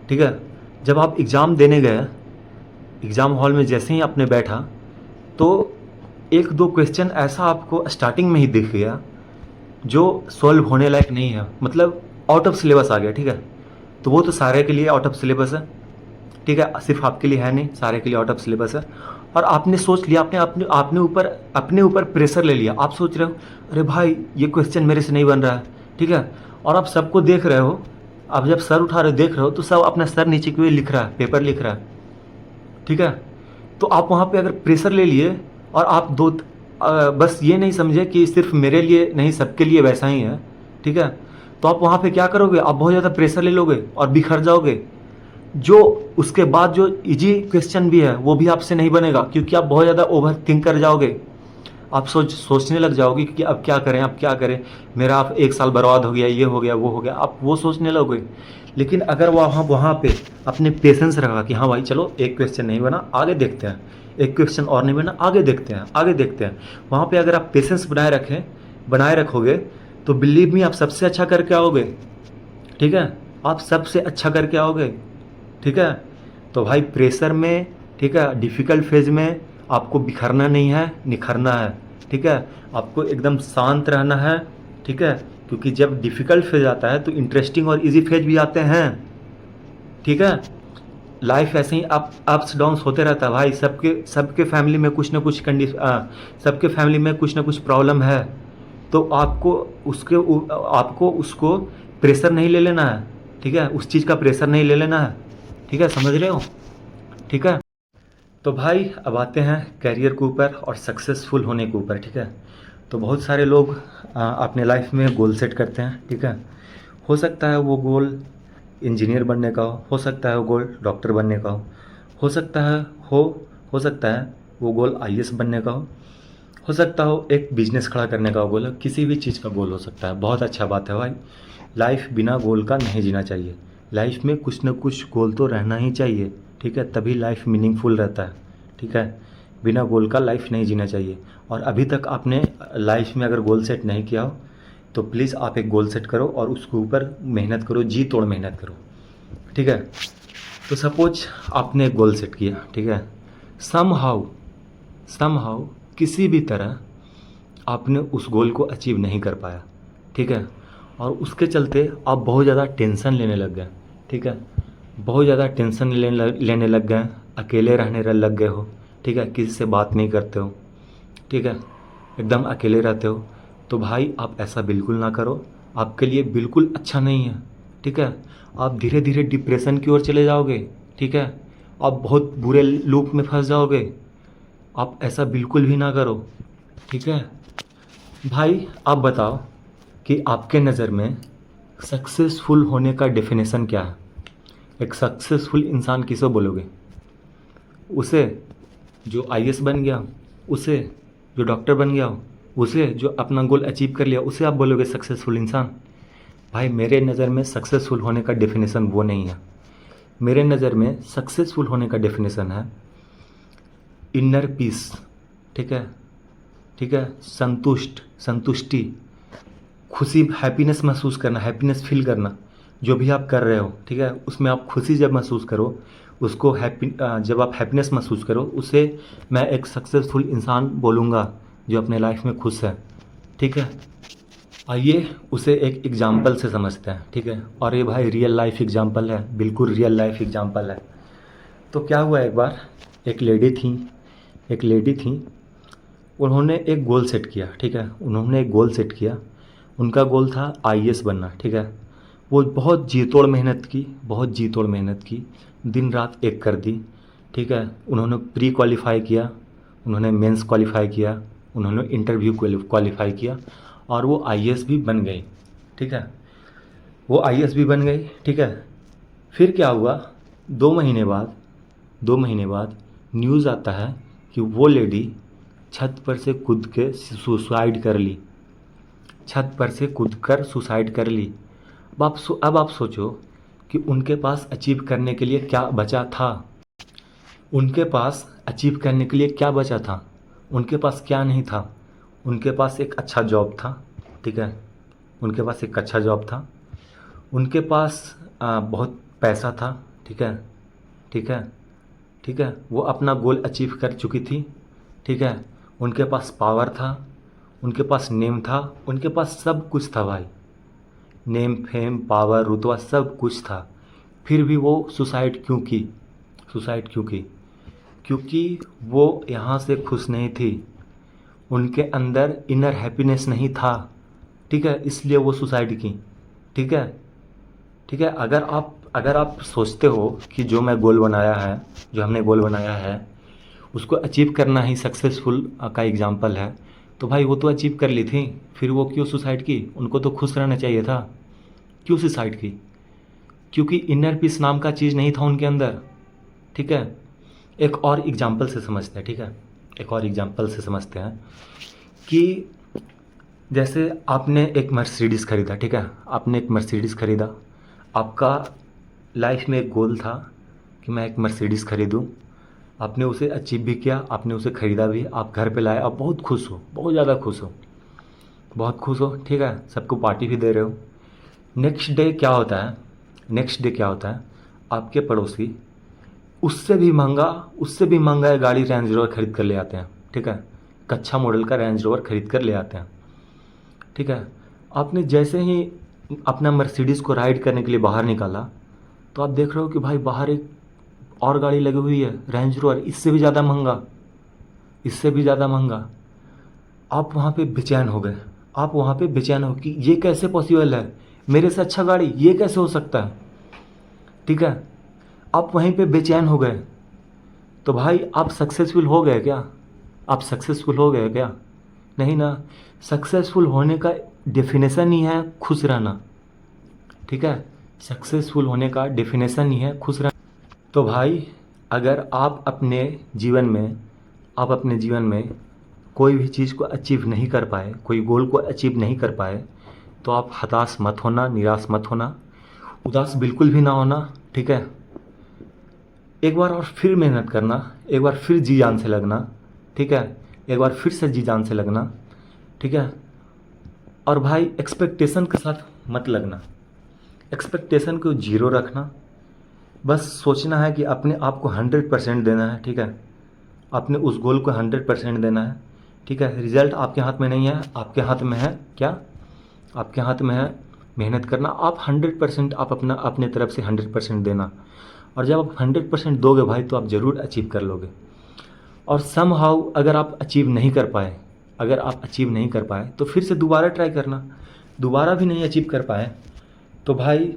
[SPEAKER 1] ठीक है। जब आप एग्ज़ाम देने गए, एग्ज़ाम हॉल में जैसे ही आपने बैठा, तो एक दो क्वेश्चन ऐसा आपको स्टार्टिंग में ही दिख गया जो सॉल्व होने लायक नहीं है, मतलब आउट ऑफ सिलेबस आ गया, ठीक है। तो वो तो सारे के लिए आउट ऑफ सिलेबस है, ठीक है, सिर्फ आपके लिए है नहीं, सारे के लिए आउट ऑफ सिलेबस है। और आपने सोच लिया, अपने ऊपर प्रेशर ले लिया। आप सोच रहे हो अरे भाई ये क्वेश्चन मेरे से नहीं बन रहा है, ठीक है, और आप सबको देख रहे हो, आप जब सर उठा रहे हो देख रहे हो, तो सब अपना सर नीचे की ओर लिख रहा है, पेपर लिख रहा है, ठीक है। तो आप वहाँ पे अगर प्रेशर ले लिए और आप बस ये नहीं समझे कि सिर्फ मेरे लिए नहीं, सबके लिए वैसा ही है, ठीक है, तो आप वहाँ पे क्या करोगे, आप बहुत ज़्यादा प्रेशर ले लोगे और बिखर जाओगे। जो उसके बाद जो इजी क्वेश्चन भी है वो भी आपसे नहीं बनेगा, क्योंकि आप बहुत ज़्यादा ओवर थिंक कर जाओगे। आप सोचने लग जाओगे कि अब क्या करें, अब क्या करें, मेरा आप 1 साल बर्बाद हो गया, ये हो गया, वो हो गया, आप वो सोचने लगोगे। लेकिन अगर वहाँ पे अपने पेशेंस रखा कि हाँ भाई चलो एक क्वेश्चन नहीं बना, आगे देखते हैं, एक क्वेश्चन और नहीं बना, आगे देखते हैं, आगे देखते हैं, वहाँ पे अगर आप पेशेंस बनाए रखोगे, तो बिलीव मी आप सबसे अच्छा करके आओगे, ठीक है, आप सबसे अच्छा करके आओगे, ठीक है। तो भाई प्रेशर में, ठीक है, डिफ़िकल्ट फेज में आपको बिखरना नहीं है, निखरना है, ठीक है, आपको एकदम शांत रहना है, ठीक है, क्योंकि जब डिफ़िकल्ट फेज आता है तो इंटरेस्टिंग और इजी फेज भी आते हैं, ठीक है। लाइफ ऐसे ही अप्स डाउन्स होते रहता है भाई, सबके फैमिली में कुछ ना कुछ सबके फैमिली में कुछ ना कुछ प्रॉब्लम है। तो आपको उसको प्रेशर नहीं ले लेना है, ठीक है, उस चीज़ का प्रेशर नहीं ले लेना है, ठीक है, समझ रहे हो, ठीक है। तो भाई अब आते हैं करियर के ऊपर और सक्सेसफुल होने के ऊपर, ठीक है। तो बहुत सारे लोग अपने लाइफ में गोल सेट करते हैं, ठीक है। हो सकता है वो गोल इंजीनियर बनने का हो सकता है वो गोल डॉक्टर बनने का हो सकता है वो गोल आईएएस बनने का हो सकता हो एक बिजनेस खड़ा करने का गोल, किसी भी चीज़ का गोल हो सकता है। बहुत अच्छा बात है भाई, लाइफ बिना गोल का नहीं जीना चाहिए, लाइफ में कुछ ना कुछ गोल तो रहना ही चाहिए, ठीक है, तभी लाइफ मीनिंगफुल रहता है, ठीक है। बिना गोल का लाइफ नहीं जीना चाहिए। और अभी तक आपने लाइफ में अगर गोल सेट नहीं किया हो तो प्लीज़ आप एक गोल सेट करो और उसके ऊपर मेहनत करो, जी तोड़ मेहनत करो, ठीक है। तो सपोज आपने एक गोल सेट किया, ठीक है, समहाउ किसी भी तरह आपने उस गोल को अचीव नहीं कर पाया, ठीक है, और उसके चलते आप बहुत ज़्यादा टेंशन लेने लग गए, ठीक है, बहुत ज़्यादा टेंशन लेने लग गए, अकेले रहने लग गए हो, ठीक है, किसी से बात नहीं करते हो, ठीक है, एकदम अकेले रहते हो। तो भाई आप ऐसा बिल्कुल ना करो, आपके लिए बिल्कुल अच्छा नहीं है, ठीक है। आप धीरे धीरे डिप्रेशन की ओर चले जाओगे, ठीक है, आप बहुत बुरे लूप में फंस जाओगे। आप ऐसा बिल्कुल भी ना करो, ठीक है। भाई आप बताओ कि आपके नज़र में सक्सेसफुल होने का डेफिनेशन क्या है? एक सक्सेसफुल इंसान किसे बोलोगे? उसे जो आईएएस बन गया, उसे जो डॉक्टर बन गया, उसे जो अपना गोल अचीव कर लिया, उसे आप बोलोगे सक्सेसफुल इंसान? भाई मेरे नज़र में सक्सेसफुल होने का डेफिनेशन वो नहीं है। मेरे नज़र में सक्सेसफुल होने का डेफिनेशन है इनर पीस, ठीक है, ठीक है, संतुष्टि, खुशी, हैप्पीनेस महसूस करना, हैप्पीनेस फील करना, जो भी आप कर रहे हो, ठीक है, उसमें आप खुशी जब महसूस करो, उसको जब आप हैप्पीनेस महसूस करो, उसे मैं एक सक्सेसफुल इंसान बोलूँगा जो अपने लाइफ में खुश है, ठीक है। आइए उसे एक एग्जाम्पल से समझते हैं, ठीक है, और ये भाई रियल लाइफ एग्जाम्पल है, बिल्कुल रियल लाइफ एग्जाम्पल है। तो क्या हुआ, एक बार एक लेडी थी, उन्होंने एक गोल सेट किया, ठीक है, उन्होंने एक गोल सेट किया, उनका गोल था आईएएस बनना, ठीक है। वो बहुत जी तोड़ मेहनत की, बहुत जी तोड़ मेहनत की, दिन रात एक कर दी, ठीक है। उन्होंने प्री क्वालिफाई किया, उन्होंने मेंस क्वालिफाई किया, उन्होंने इंटरव्यू क्वालिफाई किया और वो आईएएस भी बन गई, ठीक है, वो आईएएस भी बन गई, ठीक है। फिर क्या हुआ, 2 महीने बाद न्यूज़ आता है कि वो लेडी छत पर से कूद के सुसाइड कर ली, छत पर से कूद कर सुसाइड कर ली। अब आप सोचो कि उनके पास अचीव करने के लिए क्या बचा था, उनके पास अचीव करने के लिए क्या बचा था, उनके पास क्या नहीं था। उनके पास एक अच्छा जॉब था, ठीक है, उनके पास एक अच्छा जॉब था, उनके पास बहुत पैसा था, ठीक है, ठीक है, ठीक है, वो अपना गोल अचीव कर चुकी थी, ठीक है, उनके पास पावर था, उनके पास नेम था, उनके पास सब कुछ था भाई, नेम फेम पावर रुतबा सब कुछ था। फिर भी वो सुसाइड क्यों की? सुसाइड क्यों की? क्योंकि वो यहाँ से खुश नहीं थी, उनके अंदर इनर हैप्पीनेस नहीं था, ठीक है, इसलिए वो सुसाइड की, ठीक है, ठीक है। अगर आप सोचते हो कि जो मैं गोल बनाया है, जो हमने गोल बनाया है उसको अचीव करना ही सक्सेसफुल का एग्जाम्पल है, तो भाई वो तो अचीव कर ली थी, फिर वो क्यों सुसाइड की? उनको तो खुश रहना चाहिए था, क्यों सुसाइड की? क्योंकि इनर पीस नाम का चीज़ नहीं था उनके अंदर, ठीक है। एक और एग्जाम्पल से समझते हैं, ठीक है, एक और एग्जाम्पल से समझते हैं कि जैसे आपने एक मर्सिडीज़ ख़रीदा, ठीक है, आपने एक मर्सिडीज़ ख़रीदा, आपका लाइफ में एक गोल था कि मैं एक मर्सिडीज़ ख़रीदूँ, आपने उसे अचीव भी किया, आपने उसे ख़रीदा भी, आप घर पे लाए, आप बहुत खुश हो, बहुत ज़्यादा खुश हो, बहुत खुश हो, ठीक है, सबको पार्टी भी दे रहे हो। नेक्स्ट डे क्या होता है, नेक्स्ट डे क्या होता है, आपके पड़ोसी उससे भी महंगा गाड़ी रेंज रोवर खरीद कर ले आते हैं, ठीक है, कच्चा मॉडल का रेंज रोवर खरीद कर ले आते हैं, ठीक है। आपने जैसे ही अपना मर्सिडीज़ को राइड करने के लिए बाहर निकाला तो आप देख रहे हो कि भाई बाहर एक और गाड़ी लगी हुई है, रेंज रोवर, इससे भी ज़्यादा महंगा, इससे भी ज़्यादा महंगा। आप वहाँ पे बेचैन हो गए, आप वहाँ पे बेचैन हो कि ये कैसे पॉसिबल है, मेरे से अच्छा गाड़ी, ये कैसे हो सकता है, ठीक है, आप वहीं पे बेचैन हो गए। तो भाई आप सक्सेसफुल हो गए क्या? आप सक्सेसफुल हो गए क्या? नहीं ना। सक्सेसफुल होने का डेफिनेशन ही है खुश रहना, ठीक है, सक्सेसफुल होने का डेफिनेशन ही है खुश रहना। तो भाई अगर आप अपने जीवन में कोई भी चीज़ को अचीव नहीं कर पाए, कोई गोल को अचीव नहीं कर पाए, तो आप हताश मत होना, निराश मत होना, उदास बिल्कुल भी ना होना, ठीक है। एक बार और फिर मेहनत करना, एक बार फिर जी जान से लगना, ठीक है। एक बार फिर से जी जान से लगना, ठीक है। और भाई एक्सपेक्टेशन के साथ मत लगना, एक्सपेक्टेशन को जीरो रखना। बस सोचना है कि अपने आप को 100% देना है, ठीक है। अपने उस गोल को 100% देना है, ठीक है। रिजल्ट आपके हाथ में नहीं है, आपके हाथ में है क्या? आपके हाथ में है मेहनत करना। आप 100% आप अपना अपने तरफ से 100% देना, और जब आप 100% दोगे भाई तो आप ज़रूर अचीव कर लोगे। और समहाउ अगर आप अचीव नहीं कर पाए, अगर आप अचीव नहीं कर पाए तो फिर से दोबारा ट्राई करना। दोबारा भी नहीं अचीव कर पाए तो भाई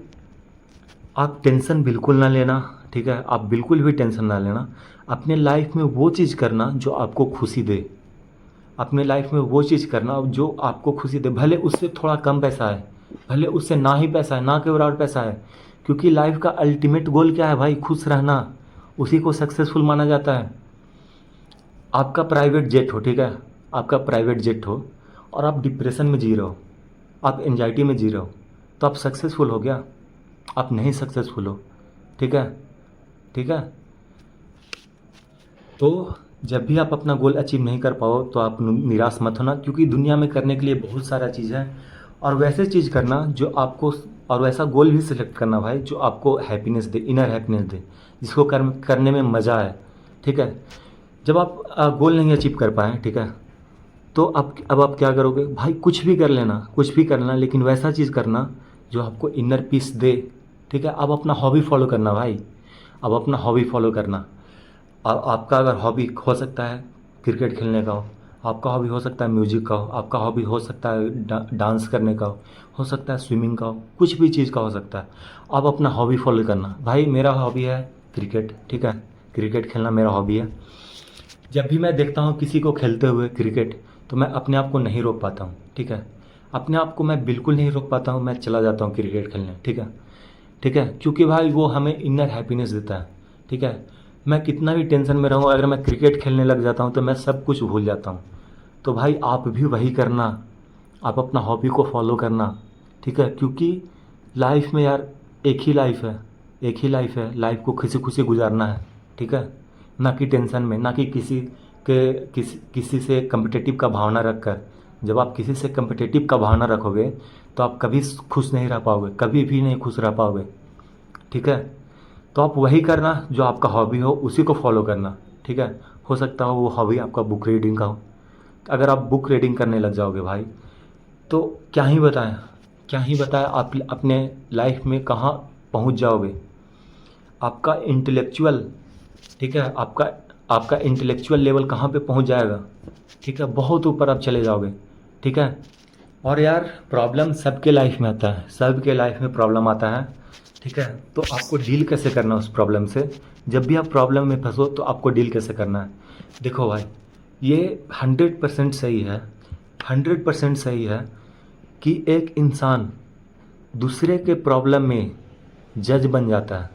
[SPEAKER 1] आप टेंशन बिल्कुल ना लेना, ठीक है। आप बिल्कुल भी टेंशन ना लेना। अपने लाइफ में वो चीज़ करना जो आपको खुशी दे, अपने लाइफ में वो चीज़ करना जो आपको खुशी दे। भले उससे थोड़ा कम पैसा है, भले उससे ना ही पैसा है, ना के बराबर पैसा है, क्योंकि लाइफ का अल्टीमेट गोल क्या है भाई? खुश रहना। उसी को सक्सेसफुल माना जाता है। आपका प्राइवेट जेट हो, ठीक है, आपका प्राइवेट जेट हो और आप डिप्रेशन में जी रहे हो, आप एंजाइटी में जी रहे हो, तो आप सक्सेसफुल हो गया? आप नहीं सक्सेसफुल हो, ठीक है, ठीक है। तो जब भी आप अपना गोल अचीव नहीं कर पाओ तो आप निराश मत होना, क्योंकि दुनिया में करने के लिए बहुत सारा चीज़ है। और वैसे चीज़ करना जो आपको, और वैसा गोल भी सिलेक्ट करना भाई जो आपको हैप्पीनेस दे, इनर हैप्पीनेस दे, जिसको करने में मज़ा आए, ठीक है। जब आप गोल नहीं अचीव कर पाए, ठीक है, तो अब आप क्या करोगे भाई? कुछ भी कर लेना, कुछ भी करना, लेकिन वैसा चीज़ करना जो आपको इनर पीस दे, ठीक है। अब अपना हॉबी फॉलो करना भाई, अब अपना हॉबी फॉलो करना। आपका अगर हॉबी हो सकता है क्रिकेट खेलने का आपका हॉबी हो सकता है म्यूजिक का आपका हॉबी हो सकता है डांस करने का हो सकता है स्विमिंग का कुछ भी चीज़ का हो सकता है। आप अपना हॉबी फॉलो करना। भाई मेरा हॉबी है क्रिकेट, ठीक है, क्रिकेट खेलना मेरा हॉबी है। जब भी मैं देखता हूँ किसी को खेलते हुए क्रिकेट, तो मैं अपने आप को नहीं रोक पाता हूँ, ठीक है। अपने आप को मैं बिल्कुल नहीं रोक पाता हूँ, मैं चला जाता हूँ क्रिकेट खेलने, ठीक है, ठीक है। क्योंकि भाई वो हमें इनर हैप्पीनेस देता है, ठीक है। मैं कितना भी टेंशन में रहूँ, अगर मैं क्रिकेट खेलने लग जाता हूँ तो मैं सब कुछ भूल जाता हूँ। तो भाई आप भी वही करना, आप अपना हॉबी को फॉलो करना, ठीक है। क्योंकि लाइफ में यार एक ही लाइफ है, एक ही लाइफ है, लाइफ को खुशी खुशी गुजारना है, ठीक है। ना कि टेंशन में, ना कि किसी से कम्पिटिटिव का भावना रख कर। जब आप किसी से कम्पिटिटिव का भावना रखोगे तो आप कभी खुश नहीं रह पाओगे, कभी भी नहीं खुश रह पाओगे, ठीक है। तो आप वही करना जो आपका हॉबी हो, उसी को फॉलो करना, ठीक है। हो सकता हो वो हॉबी आपका बुक रीडिंग का हो। अगर आप बुक रीडिंग करने लग जाओगे भाई तो क्या ही बताएं, क्या ही बताएं, आप अपने लाइफ में कहाँ पहुँच जाओगे। आपका इंटेलेक्चुअल, ठीक है, आपका आपका इंटेलेक्चुअल लेवल कहाँ पे पहुँच जाएगा, ठीक है, बहुत ऊपर आप चले जाओगे, ठीक है। और यार प्रॉब्लम सबके लाइफ में आता है, सबके लाइफ में प्रॉब्लम आता है, ठीक है। तो आपको डील कैसे करना है उस प्रॉब्लम से? जब भी आप प्रॉब्लम में फंसो तो आपको डील कैसे करना है? देखो भाई ये 100% सही है, 100% सही है कि एक इंसान दूसरे के प्रॉब्लम में जज बन जाता है,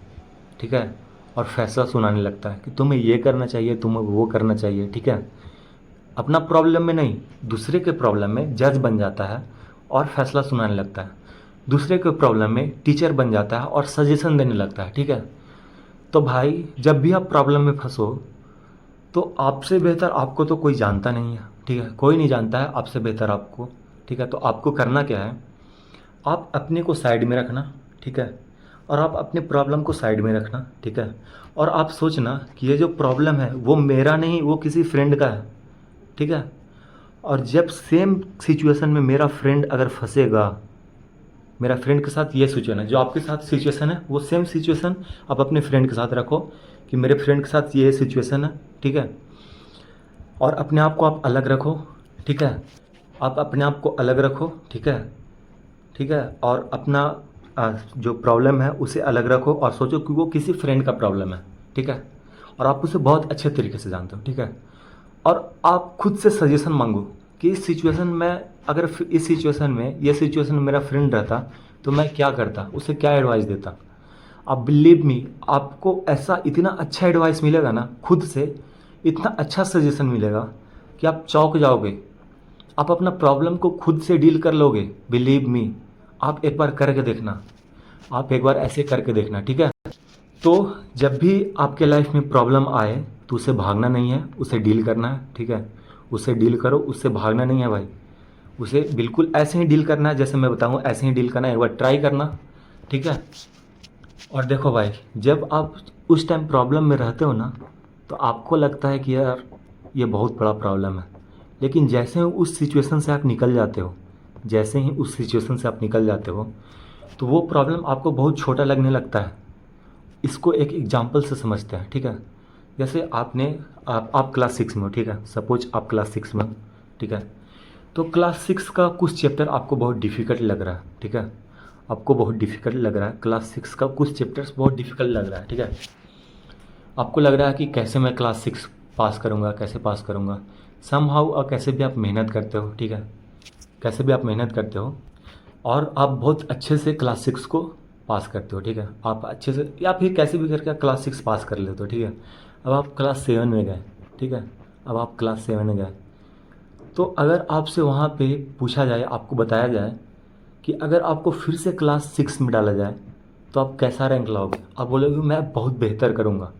[SPEAKER 1] ठीक है, और फैसला सुनाने लगता है कि तुम्हें ये करना चाहिए, तुम्हें वो करना चाहिए, ठीक है। अपना प्रॉब्लम में नहीं, दूसरे के प्रॉब्लम में जज बन जाता है और फैसला सुनाने लगता है। दूसरे के प्रॉब्लम में टीचर बन जाता है और सजेशन देने लगता है, ठीक है। तो भाई जब भी आप प्रॉब्लम में फंसो तो आपसे बेहतर आपको तो कोई जानता नहीं है, ठीक है, कोई नहीं जानता है आपसे बेहतर आपको, ठीक है। तो आपको करना क्या है? आप अपने को साइड में रखना, ठीक है, और आप अपने प्रॉब्लम को साइड में रखना, ठीक है। और आप सोचना कि ये जो प्रॉब्लम है वो मेरा नहीं, वो किसी फ्रेंड का है, ठीक है। और जब सेम सिचुएशन में मेरा फ्रेंड अगर फंसेगा, मेरा फ्रेंड के साथ ये सिचुएशन है, जो आपके साथ सिचुएशन है वो सेम सिचुएशन आप अपने फ्रेंड के साथ रखो कि मेरे फ्रेंड के साथ ये सिचुएशन है, ठीक है। और अपने आप को आप अलग रखो, ठीक है, आप अपने आप को अलग रखो, ठीक है, ठीक है। और अपना जो प्रॉब्लम है उसे अलग रखो और सोचो कि वो किसी फ्रेंड का प्रॉब्लम है, ठीक है, और आप उसे बहुत अच्छे तरीके से जानते हो, ठीक है। और आप खुद से सजेशन मांगो कि इस सिचुएशन में, अगर इस सिचुएशन में, ये सिचुएशन में मेरा फ्रेंड रहता तो मैं क्या करता, उसे क्या एडवाइस देता। आप बिलीव मी, आपको ऐसा इतना अच्छा एडवाइस मिलेगा ना खुद से, इतना अच्छा सजेशन मिलेगा कि आप चौंक जाओगे। आप अपना प्रॉब्लम को खुद से डील कर लोगे, बिलीव मी। आप एक बार करके देखना। आप एक बार ऐसे करके देखना, ठीक है। तो जब भी आपके लाइफ में प्रॉब्लम आए तो उसे भागना नहीं है, उसे डील करना है, ठीक है। उसे डील करो, उससे भागना नहीं है भाई। उसे बिल्कुल ऐसे ही डील करना है जैसे मैं बताऊँ, ऐसे ही डील करना है, एक बार ट्राई करना, ठीक है। और देखो भाई, जब आप उस टाइम प्रॉब्लम में रहते हो ना, तो आपको लगता है कि यार ये बहुत बड़ा प्रॉब्लम है। लेकिन जैसे ही उस सिचुएशन से आप निकल जाते हो, जैसे ही उस सिचुएशन से आप निकल जाते हो, तो वो प्रॉब्लम आपको बहुत छोटा लगने लगता है। इसको एक एग्जाम्पल से समझते हैं, ठीक है। जैसे आप क्लास 6 में हो, ठीक है। सपोज आप क्लास 6 में हो, ठीक है। तो क्लास 6 का कुछ चैप्टर आपको बहुत डिफ़िकल्ट लग रहा है, ठीक है। आपको बहुत डिफ़िकल्ट लग रहा है, क्लास 6 का कुछ चैप्टर्स बहुत डिफ़िकल्ट लग रहा है, ठीक है। आपको लग रहा है कि कैसे मैं क्लास 6 पास करूँगा, कैसे पास करूँगा। समहाउ कैसे भी आप मेहनत करते हो, ठीक है। कैसे भी आप मेहनत करते हो और आप बहुत अच्छे से क्लास 6 को पास करते हो, ठीक है। आप अच्छे से या फिर कैसे भी करके आप क्लास 6 पास कर लेते हो, ठीक है। अब आप क्लास 7 में गए, ठीक है। अब आप क्लास 7 में गए, तो अगर आपसे वहाँ पे पूछा जाए, आपको बताया जाए कि अगर आपको फिर से क्लास 6 में डाला जाए तो आप कैसा रैंक लाओगे? आप बोलोगे मैं बहुत बेहतर करूँगा।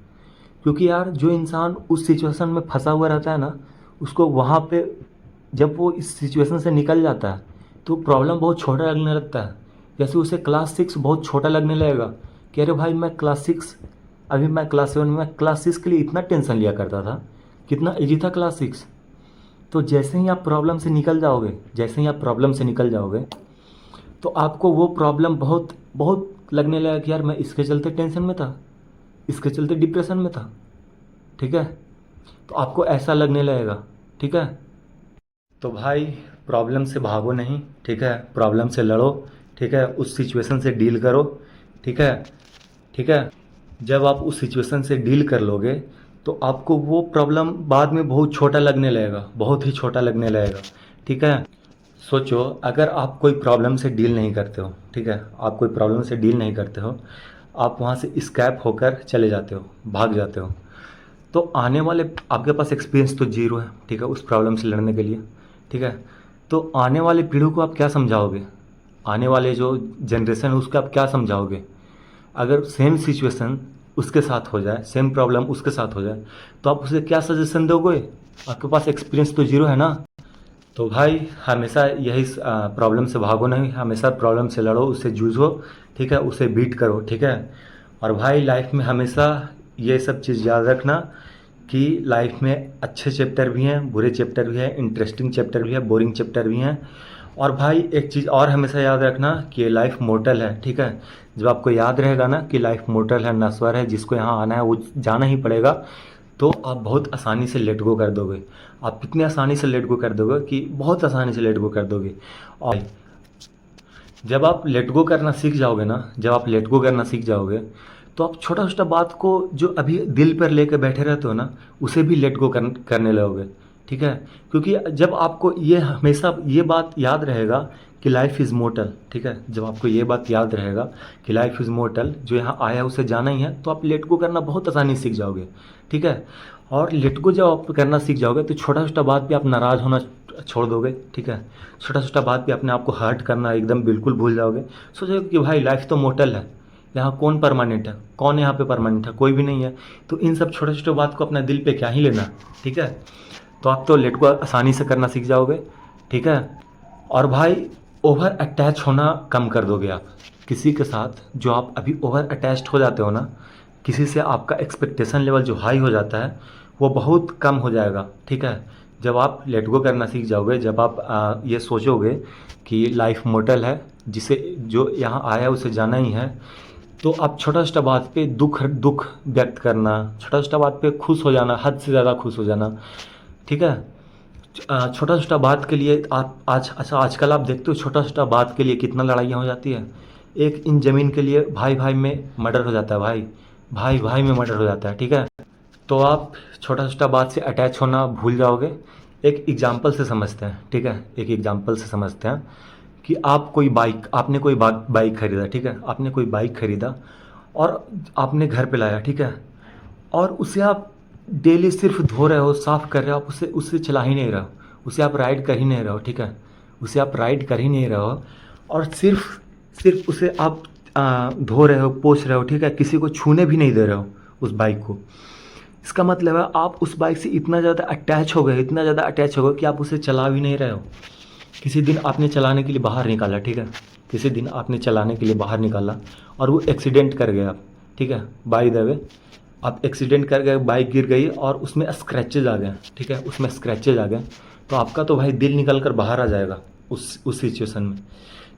[SPEAKER 1] क्योंकि यार जो इंसान उस सिचुएशन में फंसा हुआ रहता है ना, उसको वहाँ पे जब वो इस सिचुएशन से निकल जाता है तो प्रॉब्लम बहुत छोटा लगने लगता है। जैसे उसे क्लास 6 बहुत छोटा लगने लगेगा कि अरे भाई मैं क्लास 6, अभी मैं क्लास 7 में, मैं क्लास 6 के लिए इतना टेंशन लिया करता था, कितना ईजी था क्लास 6। तो जैसे ही आप प्रॉब्लम से निकल जाओगे, जैसे ही आप प्रॉब्लम से निकल जाओगे, तो आपको वो प्रॉब्लम बहुत बहुत लगने लगा कि यार मैं इसके चलते टेंशन में था, इसके चलते डिप्रेशन में था, ठीक है। तो आपको ऐसा लगने लगेगा, ठीक है। तो भाई प्रॉब्लम से भागो नहीं, ठीक है। प्रॉब्लम से लड़ो, ठीक है। उस सिचुएशन से डील करो, ठीक है, ठीक है। जब आप उस सिचुएशन से डील कर लोगे तो आपको वो प्रॉब्लम बाद में बहुत छोटा लगने लगेगा, बहुत ही छोटा लगने लगेगा, ठीक है। सोचो अगर आप कोई प्रॉब्लम से डील नहीं करते हो, ठीक है। आप कोई प्रॉब्लम से डील नहीं करते हो, आप वहाँ से स्कैप होकर चले जाते हो, भाग जाते हो, तो आने वाले आपके पास एक्सपीरियंस तो जीरो है, ठीक है, उस प्रॉब्लम से लड़ने के लिए, ठीक है। तो आने वाले पीढ़ी को आप क्या समझाओगे? आने वाले जो जनरेशन है उसको आप क्या समझाओगे? अगर सेम सिचुएशन उसके साथ हो जाए, सेम प्रॉब्लम उसके साथ हो जाए, तो आप उसे क्या सजेशन दोगे? आपके पास एक्सपीरियंस तो जीरो है ना। तो भाई हमेशा यही प्रॉब्लम से भागो नहीं, हमेशा प्रॉब्लम से लड़ो, उससे जूझो, ठीक है, उसे बीट करो, ठीक है। और भाई लाइफ में हमेशा ये सब चीज़ याद रखना कि लाइफ में अच्छे चैप्टर भी हैं, बुरे चैप्टर भी हैं, इंटरेस्टिंग चैप्टर भी है, बोरिंग चैप्टर भी हैं। और भाई एक चीज़ और हमेशा याद रखना कि ये लाइफ मोर्टल है, ठीक है। जब आपको याद रहेगा ना कि लाइफ मोर्टल है, नश्वर है, जिसको यहाँ आना है वो जाना ही पड़ेगा, तो आप बहुत आसानी से लेट गो कर दोगे। आप इतनी आसानी से लेट गो कर दोगे कि बहुत आसानी से लेट गो कर दोगे। और जब आप लेट गो करना सीख जाओगे ना, जब आप लेट गो करना सीख जाओगे, तो आप छोटा छोटा बात को जो अभी दिल पर लेकर बैठे रहते हो ना, उसे भी लेट गो करने लगोगे, ठीक है। क्योंकि जब आपको ये हमेशा ये बात याद रहेगा कि लाइफ इज़ मोर्टल, ठीक है। जब आपको ये बात याद रहेगा कि लाइफ इज़ मोर्टल, जो यहाँ आया है उसे जाना ही है, तो आप लेट गो करना बहुत आसानी से सीख जाओगे, ठीक है। और लेट गो जब आप करना सीख जाओगे तो छोटा छोटा बात भी आप नाराज़ होना छोड़ दोगे, ठीक है। छोटा छोटा बात भी अपने आप को हर्ट करना एकदम बिल्कुल भूल जाओगे। सोचोगे कि भाई लाइफ तो मोर्टल है, यहाँ कौन परमानेंट है, कौन यहाँ पे परमानेंट है, कोई भी नहीं है। तो इन सब छोटे छोटे बात को अपने दिल पे क्या ही लेना, ठीक है। तो आप तो लेट को आसानी से करना सीख जाओगे, ठीक है। और भाई ओवर अटैच होना कम कर दोगे आप किसी के साथ। जो आप अभी ओवर अटैच्ड हो जाते हो ना किसी से, आपका एक्सपेक्टेशन लेवल जो हाई हो जाता है वो बहुत कम हो जाएगा, ठीक है। जब आप लेट गो करना सीख जाओगे, जब आप ये सोचोगे कि लाइफ मोर्टल है, जिसे जो यहाँ आया उसे जाना ही है, तो आप छोटा छोटा बात पे दुख दुख व्यक्त करना, छोटा छोटा बात पे खुश हो जाना, हद से ज़्यादा खुश हो जाना, ठीक है। छोटा छोटा बात के लिए आप आजकल आप देखते हो छोटा छोटा बात के लिए कितना लड़ाइयाँ हो जाती है। एक इन ज़मीन के लिए भाई भाई में मर्डर हो जाता है, भाई भाई भाई में मर्डर हो जाता है, ठीक है। तो आप छोटा छोटा बात से अटैच होना भूल जाओगे। एक एग्जाम्पल से समझते हैं, ठीक है, एक एग्जाम्पल से समझते हैं कि आपने कोई बाइक खरीदा, ठीक है। आपने कोई बाइक खरीदा और आपने घर पे लाया, ठीक है। और उसे आप डेली सिर्फ धो रहे हो, साफ़ कर रहे हो, आप उसे उसे चला ही नहीं रहे हो, उसे आप राइड कर ही नहीं रहे हो, ठीक है। उसे आप राइड कर ही नहीं रहे हो और सिर्फ सिर्फ उसे आप धो रहे हो, पोंछ रहे हो, ठीक है, किसी को छूने भी नहीं दे रहे हो उस बाइक को। इसका मतलब है आप उस बाइक से इतना ज़्यादा अटैच हो गए, इतना ज़्यादा अटैच हो गए कि आप उसे चला भी नहीं रहे हो। किसी दिन आपने चलाने के लिए बाहर निकाला, ठीक है, किसी दिन आपने चलाने के लिए बाहर निकाला और वो एक्सीडेंट कर गए आप, ठीक है, बाय द वे आप एक्सीडेंट कर गए, बाइक गिर गई और उसमें स्क्रैचेज आ गए, ठीक है, उसमें स्क्रैचेज आ गए, तो आपका तो भाई दिल निकल कर बाहर आ जाएगा उस सिचुएशन में।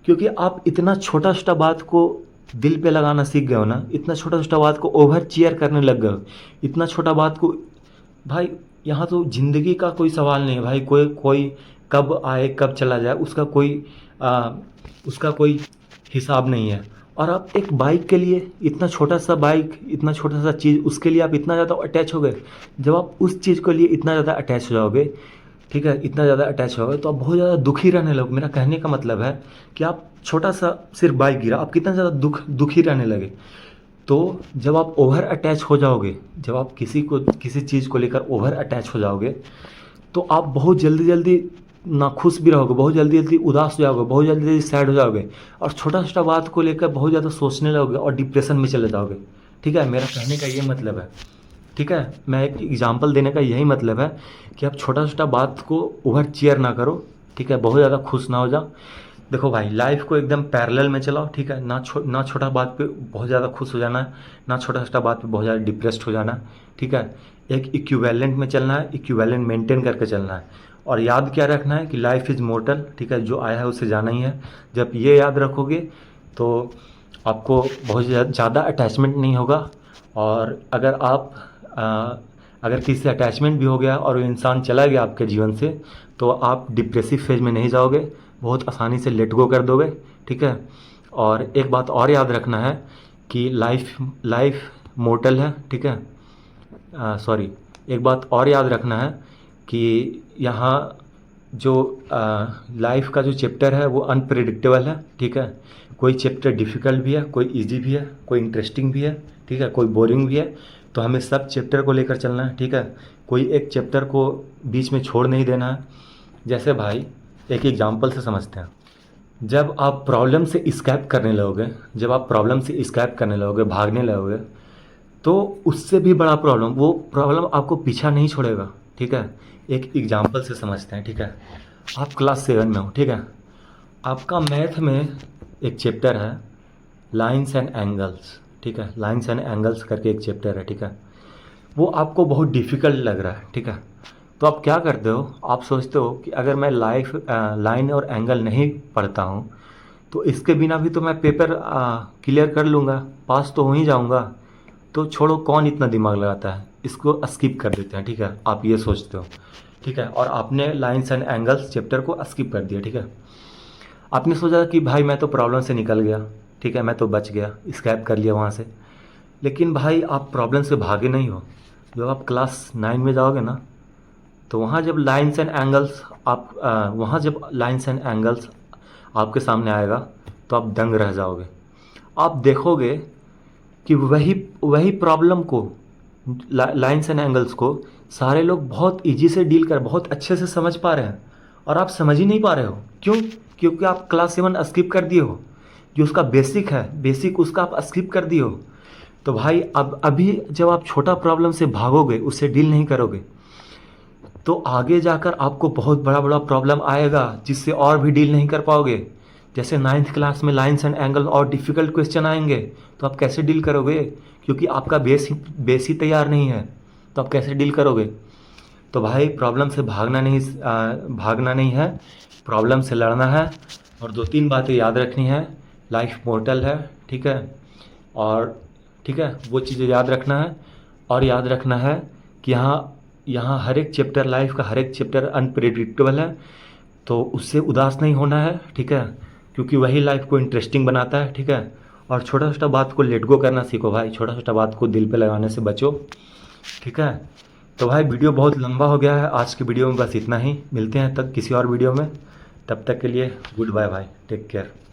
[SPEAKER 1] क्योंकि आप इतना छोटा छोटा बात को दिल पे लगाना सीख गए हो ना, इतना छोटा छोटा बात को ओवर चेयर करने लग गए हो, इतना छोटा बात को भाई, यहाँ तो ज़िंदगी का कोई सवाल नहीं है भाई, कोई कोई कब आए कब चला जाए उसका कोई हिसाब नहीं है। और आप एक बाइक के लिए इतना छोटा सा बाइक, इतना छोटा सा चीज़, उसके लिए आप इतना ज़्यादा अटैच हो गए। जब आप उस चीज़ के लिए इतना ज़्यादा अटैच हो जाओगे, ठीक है, इतना ज़्यादा अटैच हो गए, तो आप बहुत ज़्यादा दुखी रहने लगोगे। मेरा कहने का मतलब है कि आप छोटा सा सिर्फ बाइक गिरा, आप कितना ज़्यादा दुखी रहने लगे। तो जब आप ओवर अटैच हो जाओगे, जब आप किसी चीज़ को लेकर ओवर अटैच हो जाओगे, तो आप बहुत जल्दी जल्दी नाखुश भी रहोगे, बहुत जल्दी जल्दी उदास हो जाओगे, बहुत जल्दी जल्दी सैड हो जाओगे और छोटा छोटा बात को लेकर बहुत ज़्यादा सोचने लगोगे और डिप्रेशन में चले जाओगे। ठीक है, मेरा कहने का ये मतलब है, ठीक है, मैं एक एग्जांपल देने का यही मतलब है कि आप छोटा छोटा बात को ओवर चेयर ना करो, ठीक है, बहुत ज़्यादा खुश ना हो जाओ। देखो भाई, लाइफ को एकदम पैरेलल में चलाओ, ठीक है, ना छोटा बात पे बहुत ज़्यादा खुश हो जाना है, ना छोटा छोटा बात पे बहुत ज़्यादा डिप्रेस्ड हो जाना है, ठीक है, एक इक्विवेलेंट में चलना है, इक्विवेलेंट मेंटेन करके चलना है। और याद क्या रखना है कि लाइफ इज़ मोर्टल, ठीक है, जो आया है उसे जाना ही है। जब ये याद रखोगे तो आपको बहुत ज़्यादा अटैचमेंट नहीं होगा। और अगर किसी से अटैचमेंट भी हो गया और वो इंसान चला गया आपके जीवन से, तो आप डिप्रेसिव फेज में नहीं जाओगे, बहुत आसानी से लेट गो कर दोगे, ठीक है। और एक बात और याद रखना है कि लाइफ मोर्टल है, ठीक है, सॉरी, एक बात और याद रखना है कि यहाँ जो लाइफ का जो चैप्टर है वो अनप्रेडिक्टेबल है, ठीक है, कोई चैप्टर डिफ़िकल्ट भी है, कोई इजी भी है, कोई इंटरेस्टिंग भी है, ठीक है, कोई बोरिंग भी है। तो हमें सब चैप्टर को लेकर चलना है, ठीक है, कोई एक चैप्टर को बीच में छोड़ नहीं देना है। जैसे भाई एक एग्जांपल से समझते हैं, जब आप प्रॉब्लम से एस्केप करने लगोगे, भागने लगोगे, तो उससे भी बड़ा प्रॉब्लम, वो प्रॉब्लम आपको पीछा नहीं छोड़ेगा, ठीक है। एक एग्जांपल से समझते हैं, ठीक है, आप क्लास 7 में हो, ठीक है, आपका मैथ में एक चैप्टर है लाइंस एंड एंगल्स, ठीक है, लाइंस एंड एंगल्स करके एक चैप्टर है, ठीक है, वो आपको बहुत डिफ़िकल्ट लग रहा है, ठीक है। तो आप क्या करते हो, आप सोचते हो कि अगर मैं लाइन और एंगल नहीं पढ़ता हूँ तो इसके बिना भी तो मैं पेपर क्लियर कर लूँगा, पास तो हो ही जाऊँगा, तो छोड़ो, कौन इतना दिमाग लगाता है, इसको स्किप कर देते हैं, ठीक है, आप ये सोचते हो, ठीक है। और आपने लाइंस एंड एंगल्स चैप्टर को स्किप कर दिया, ठीक है। आपने सोचा कि भाई मैं तो प्रॉब्लम से निकल गया, ठीक है, मैं तो बच गया, स्कैप कर लिया वहाँ से। लेकिन भाई आप प्रॉब्लम से भागे नहीं हो। जब आप क्लास 9 में जाओगे ना, तो वहाँ जब लाइंस एंड एंगल्स आपके सामने आएगा, तो आप दंग रह जाओगे। आप देखोगे कि वही प्रॉब्लम को, लाइंस एंड एंगल्स को सारे लोग बहुत ईजी से डील कर, बहुत अच्छे से समझ पा रहे हैं और आप समझ ही नहीं पा रहे हो। क्यों? क्योंकि आप क्लास 7 स्किप कर दिए हो, जो उसका बेसिक है, बेसिक उसका आप स्किप कर दिए हो। तो भाई अब अभी जब आप छोटा प्रॉब्लम से भागोगे, उससे डील नहीं करोगे, तो आगे जाकर आपको बहुत बड़ा बड़ा प्रॉब्लम आएगा जिससे और भी डील नहीं कर पाओगे। जैसे 9th क्लास में लाइंस एंड एंगल और डिफ़िकल्ट क्वेश्चन आएंगे, तो आप कैसे डील करोगे? क्योंकि आपका बेस ही तैयार नहीं है, तो आप कैसे डील करोगे? तो भाई प्रॉब्लम से भागना नहीं है, प्रॉब्लम से लड़ना है। और 2-3 बातें याद रखनी है, लाइफ मोर्टल है, ठीक है, और ठीक है, वो चीज़ें याद रखना है। और याद रखना है कि यहाँ हर एक चैप्टर, लाइफ का हर एक चैप्टर अनप्रेडिक्टेबल है, तो उससे उदास नहीं होना है, ठीक है, क्योंकि वही लाइफ को इंटरेस्टिंग बनाता है, ठीक है। और छोटा छोटा बात को लेट गो करना सीखो भाई, छोटा छोटा बात को दिल पे लगाने से बचो, ठीक है। तो भाई वीडियो बहुत लंबा हो गया है, आज की वीडियो में बस इतना ही। मिलते हैं तब किसी और वीडियो में, तब तक के लिए गुड बाय भाई, टेक केयर।